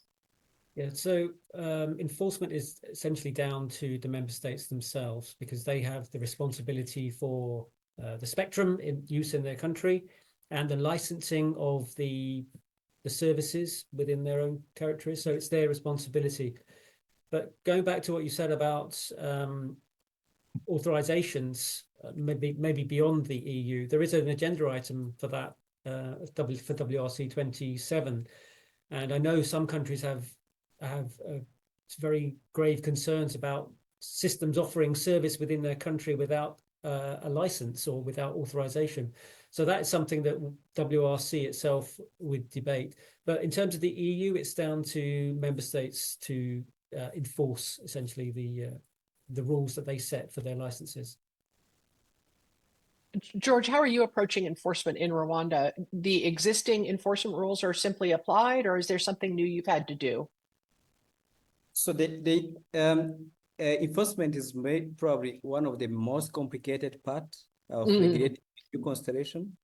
Yeah, so enforcement is essentially down to the member states themselves, because they have the responsibility for the spectrum in use in their country and the licensing of the services within their own territories. So it's their responsibility. But going back to what you said about authorizations, maybe beyond the EU, there is an agenda item for that for WRC 27, and I know some countries have very grave concerns about systems offering service within their country without a license or without authorization. So that is something that WRC itself would debate. But in terms of the EU, it's down to member states to enforce essentially the rules that they set for their licenses. George, how are you approaching enforcement in Rwanda? The existing enforcement rules are simply applied, or is there something new you've had to do? So the enforcement is probably one of the most complicated part of regulating new constellation,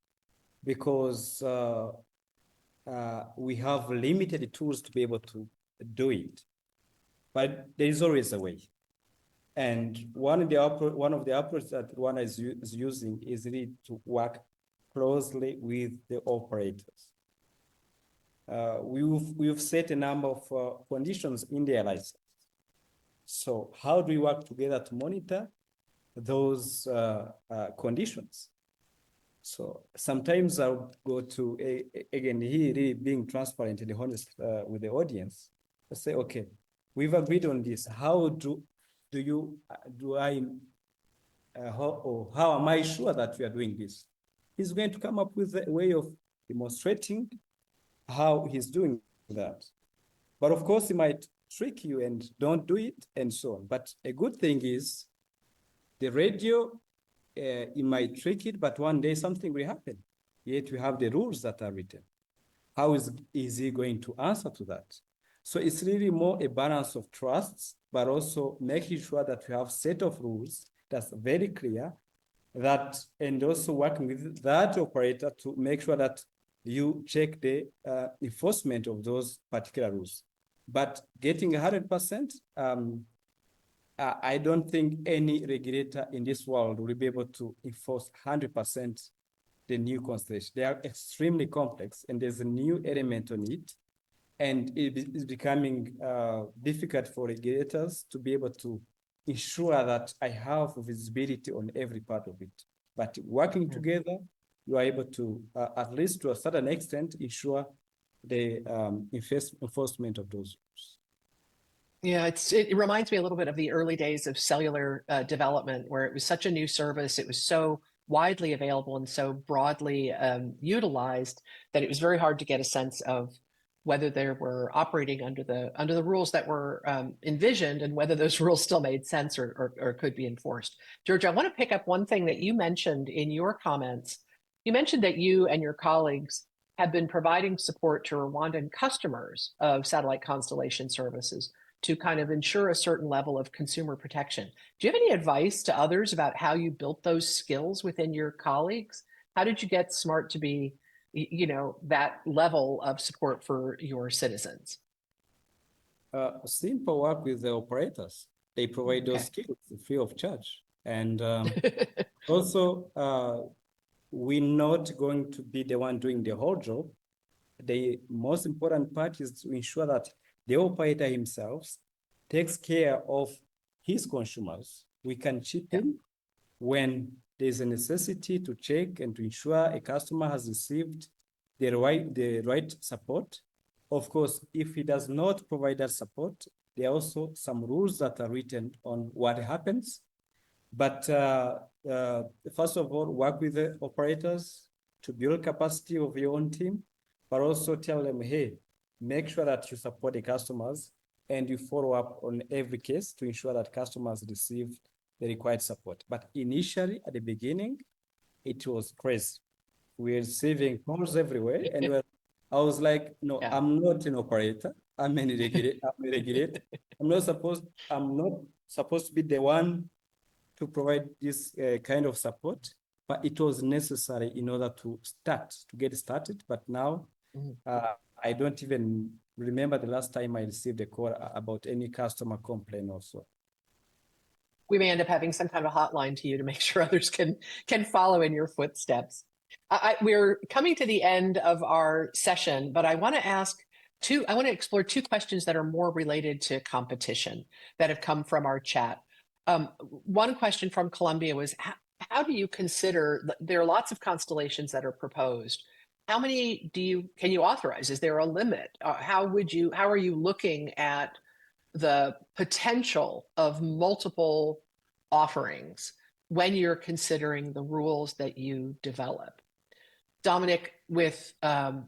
because we have limited tools to be able to do it. But there is always a way. And one of the approaches that Rwanda is using is really to work closely with the operators. We've set a number of conditions in their license. So how do we work together to monitor those conditions? So sometimes I'll go to, again, he really being transparent and honest with the audience. I say, okay, we've agreed on this. How how am I sure that we are doing this? He's going to come up with a way of demonstrating how he's doing that. But of course, he might trick you and don't do it and so on. But a good thing is the radio, it might trick it, but one day something will happen. Yet we have the rules that are written. How is he going to answer to that? So it's really more a balance of trusts, but also making sure that we have a set of rules that's very clear, and also working with that operator to make sure that you check the enforcement of those particular rules. But getting 100%, I don't think any regulator in this world will be able to enforce 100% the new constellation. They are extremely complex, and there's a new element on it. And it is becoming difficult for regulators to be able to ensure that I have visibility on every part of it. But working together, you are able to, at least to a certain extent, ensure the enforcement of those rules. Yeah, it reminds me a little bit of the early days of cellular development, where it was such a new service. It was so widely available and so broadly utilized that it was very hard to get a sense of whether they were operating under the rules that were envisioned and whether those rules still made sense or could be enforced. George, I want to pick up one thing that you mentioned in your comments. You mentioned that you and your colleagues have been providing support to Rwandan customers of satellite constellation services to kind of ensure a certain level of consumer protection. Do you have any advice to others about how you built those skills within your colleagues? How did you get smart to be, that level of support for your citizens? Simple work with the operators. They provide those skills free of charge. And also, we're not going to be the one doing the whole job. The most important part is to ensure that the operator himself takes care of his consumers. We can chip in when there's a necessity to check and to ensure a customer has received the right support. Of course, if he does not provide that support, there are also some rules that are written on what happens. But first of all, work with the operators to build capacity of your own team, but also tell them, hey, make sure that you support the customers and you follow up on every case to ensure that customers receive the required support. But initially, at the beginning, it was crazy. We were receiving calls everywhere, and I was like, no, I'm not an operator. I'm a regulator. I'm not supposed to be the one to provide this kind of support, but it was necessary in order to get started. But now, I don't even remember the last time I received a call about any customer complaint also. We may end up having some kind of hotline to you to make sure others can follow in your footsteps. We're coming to the end of our session, but I want to explore two questions that are more related to competition that have come from our chat. One question from Colombia was, how do you consider, there are lots of constellations that are proposed. How many can you authorize? Is there a limit? How are you looking at the potential of multiple offerings when you're considering the rules that you develop? Dominic, with a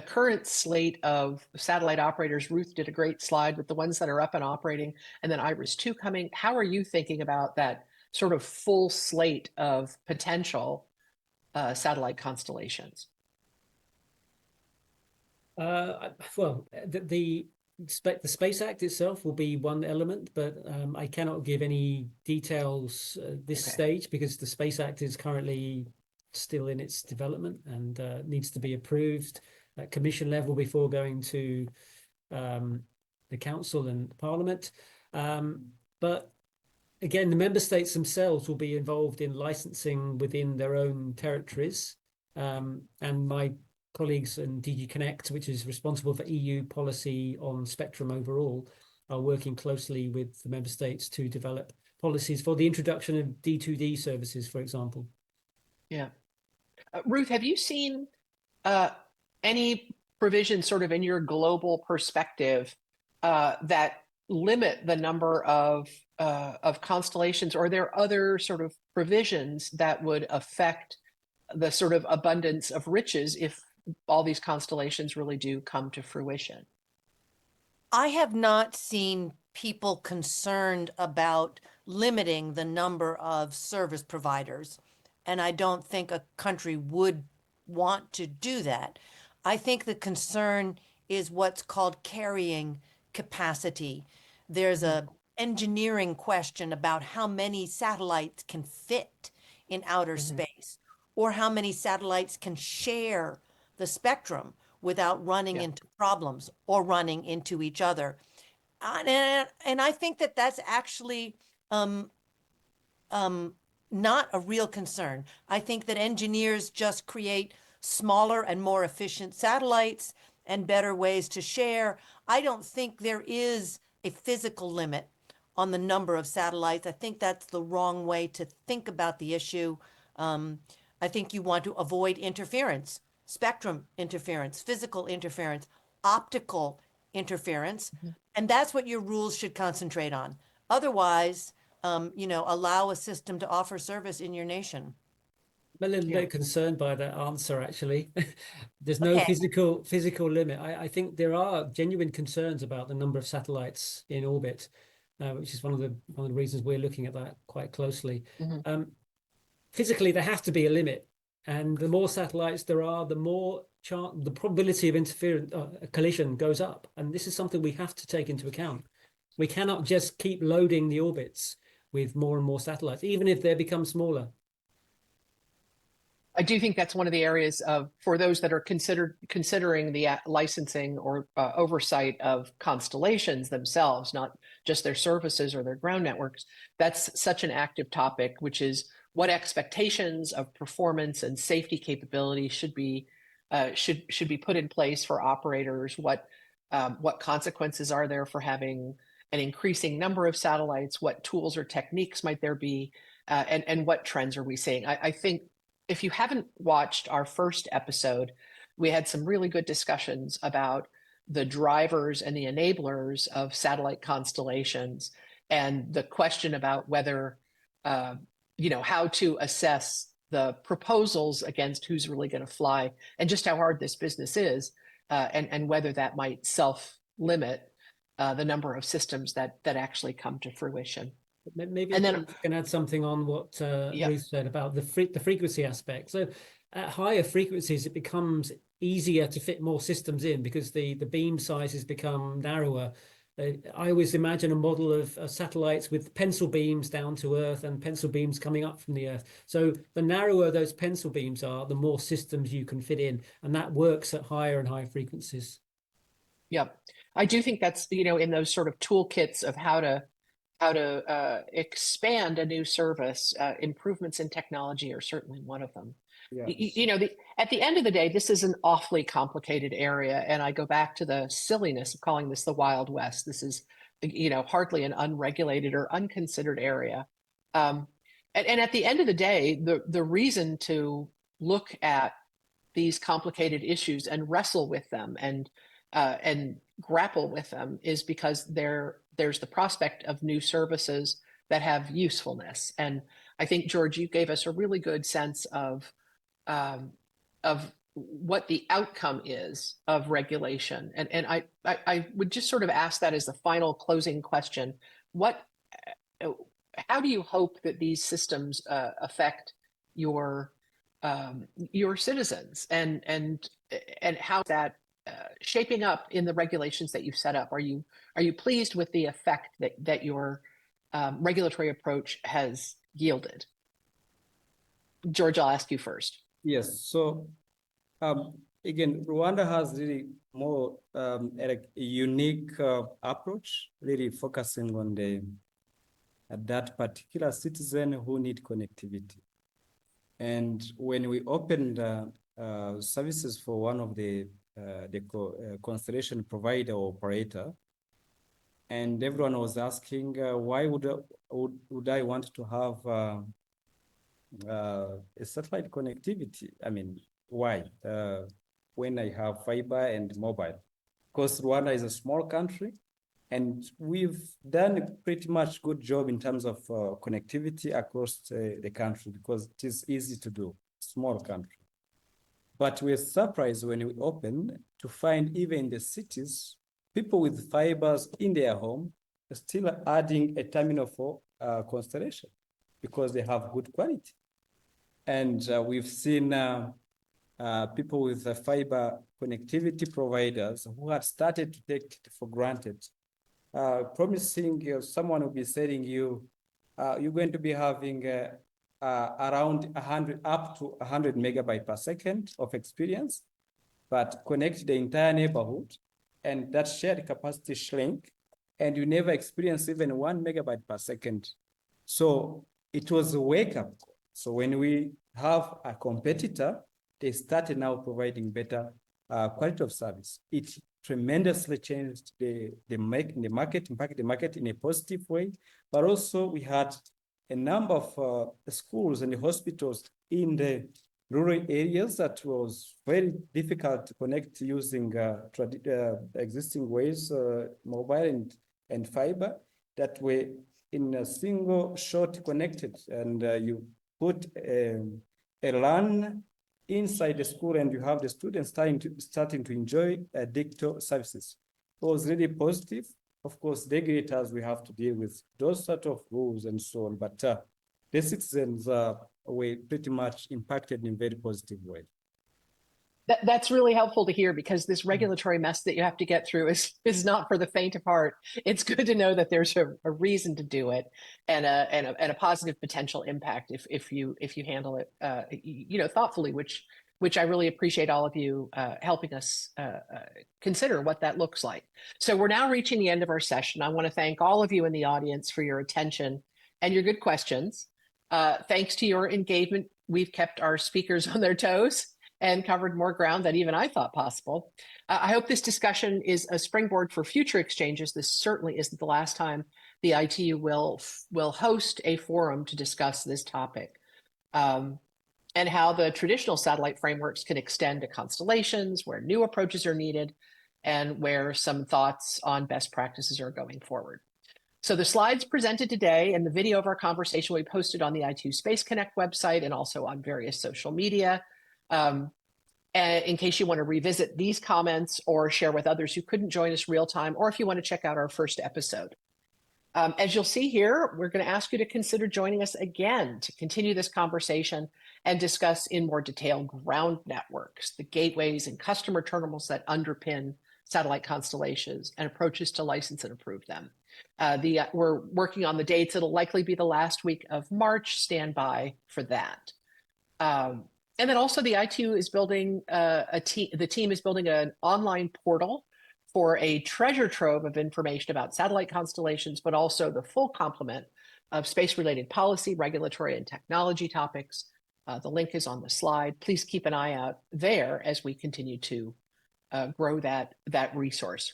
current slate of satellite operators, Ruth did a great slide with the ones that are up and operating, and then Iris 2 coming. How are you thinking about that sort of full slate of potential satellite constellations? Well, the the Space Act itself will be one element, but I cannot give any details this stage because the Space Act is currently still in its development and needs to be approved at commission level before going to the council and parliament. But again, the member states themselves will be involved in licensing within their own territories. And my colleagues in DG Connect, which is responsible for EU policy on spectrum overall, are working closely with the member states to develop policies for the introduction of D2D services, for example. Yeah. Ruth, have you seen any provisions sort of in your global perspective that limit the number of constellations, or are there other sort of provisions that would affect the sort of abundance of riches if all these constellations really do come to fruition? I have not seen people concerned about limiting the number of service providers, and I don't think a country would want to do that. I think the concern is what's called carrying capacity. There's a engineering question about how many satellites can fit in outer space, or how many satellites can share the spectrum without running Yeah. into problems or running into each other. And I think that that's actually um, not a real concern. I think that engineers just create smaller and more efficient satellites and better ways to share. I don't think there is a physical limit on the number of satellites. I think that's the wrong way to think about the issue. I think you want to avoid interference, spectrum interference, physical interference, optical interference, and that's what your rules should concentrate on. Otherwise, allow a system to offer service in your nation. I'm a little Yeah. bit concerned by that answer, actually. There's no Okay. physical limit. I think there are genuine concerns about the number of satellites in orbit, which is one of the reasons we're looking at that quite closely. Mhm. Physically, there has to be a limit, and the more satellites there are, the more the probability of interference, collision goes up, and this is something we have to take into account. We cannot just keep loading the orbits with more and more satellites, even if they become smaller. I do think that's one of the areas of, for those that are considering the licensing or oversight of constellations themselves, not just their services or their ground networks. That's such an active topic, which is what expectations of performance and safety capability should be put in place for operators. What consequences are there for having an increasing number of satellites? What tools or techniques might there be? And what trends are we seeing? I think if you haven't watched our first episode, we had some really good discussions about the drivers and the enablers of satellite constellations, and the question about whether, how to assess the proposals against who's really going to fly, and just how hard this business is, and whether that might self-limit the number of systems that actually come to fruition. Maybe And I then, can add something on what yeah, Ruth said about the frequency aspect. So at higher frequencies, it becomes easier to fit more systems in because the beam sizes become narrower. I always imagine a model of satellites with pencil beams down to Earth and pencil beams coming up from the Earth. So the narrower those pencil beams are, the more systems you can fit in, and that works at higher and higher frequencies. yeah, I do think that's, in those sort of toolkits of how to expand a new service. Improvements in technology are certainly one of them. Yes. At the end of the day, this is an awfully complicated area, and I go back to the silliness of calling this the Wild West. This is, hardly an unregulated or unconsidered area. And at the end of the day, the reason to look at these complicated issues and wrestle with them and grapple with them is because there's the prospect of new services that have usefulness. And I think, George, you gave us a really good sense um, of what the outcome is of regulation. And I would just sort of ask that as the final closing question. How do you hope that these systems affect your your citizens, and how that shaping up in the regulations that you've set up? Are you pleased with the effect that your regulatory approach has yielded? George, I'll ask you first. Yes. So again, Rwanda has really more a unique approach, really focusing on that particular citizen who need connectivity. And when we opened services for one of the constellation provider or operator, and everyone was asking, why would I want to have a satellite connectivity? I mean, why? When I have fiber and mobile? Because Rwanda is a small country, and we've done a pretty much good job in terms of connectivity across the country because it is easy to do, small country. But we're surprised when we opened to find even in the cities, people with fibers in their home are still adding a terminal for constellation because they have good quality. And we've seen people with fiber connectivity providers who had started to take it for granted, promising someone will be telling you, you're going to be having around 100 up to 100 megabytes per second of experience, but connect the entire neighborhood, and that shared capacity shrink, and you never experience even 1 megabyte per second. So it was a wake up call. So when we have a competitor, they started now providing better quality of service. It tremendously changed the market, impacted the market in a positive way. But also we had a number of schools and hospitals in the rural areas that was very difficult to connect using existing ways, mobile and fiber, that were in a single shot connected, and you put a LAN inside the school and you have the students starting to enjoy digital services. It was really positive. Of course, regulators, we have to deal with those sort of rules and so on, but the citizens were pretty much impacted in a very positive way. That's really helpful to hear, because this regulatory mess that you have to get through is not for the faint of heart. It's good to know that there's a reason to do it, and a positive potential impact if you handle it thoughtfully, which I really appreciate all of you helping us consider what that looks like. So we're now reaching the end of our session. I want to thank all of you in the audience for your attention and your good questions. Thanks to your engagement, we've kept our speakers on their toes and covered more ground than even I thought possible. I hope this discussion is a springboard for future exchanges. This certainly isn't the last time the ITU will host a forum to discuss this topic, and how the traditional satellite frameworks can extend to constellations, where new approaches are needed, and where some thoughts on best practices are going forward. So the slides presented today and the video of our conversation we posted on the ITU Space Connect website and also on various social media. In case you want to revisit these comments or share with others who couldn't join us real time, or if you want to check out our first episode. As you'll see here, we're going to ask you to consider joining us again to continue this conversation and discuss in more detail ground networks, the gateways and customer terminals that underpin satellite constellations, and approaches to license and approve them. We're working on the dates. It'll likely be the last week of March. Stand by for that. And then also the ITU is building the team is building an online portal for a treasure trove of information about satellite constellations, but also the full complement of space-related policy, regulatory, and technology topics. The link is on the slide. Please keep an eye out there as we continue to grow that resource.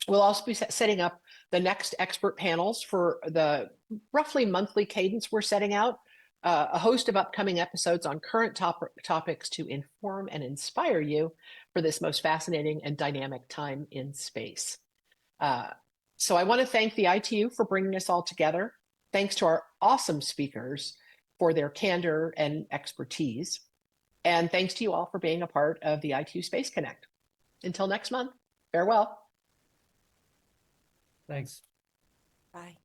We'll also be setting up the next expert panels for the roughly monthly cadence we're setting out. A host of upcoming episodes on current topics to inform and inspire you for this most fascinating and dynamic time in space. So I want to thank the ITU for bringing us all together. Thanks to our awesome speakers for their candor and expertise. And thanks to you all for being a part of the ITU Space Connect. Until next month, farewell. Thanks. Bye.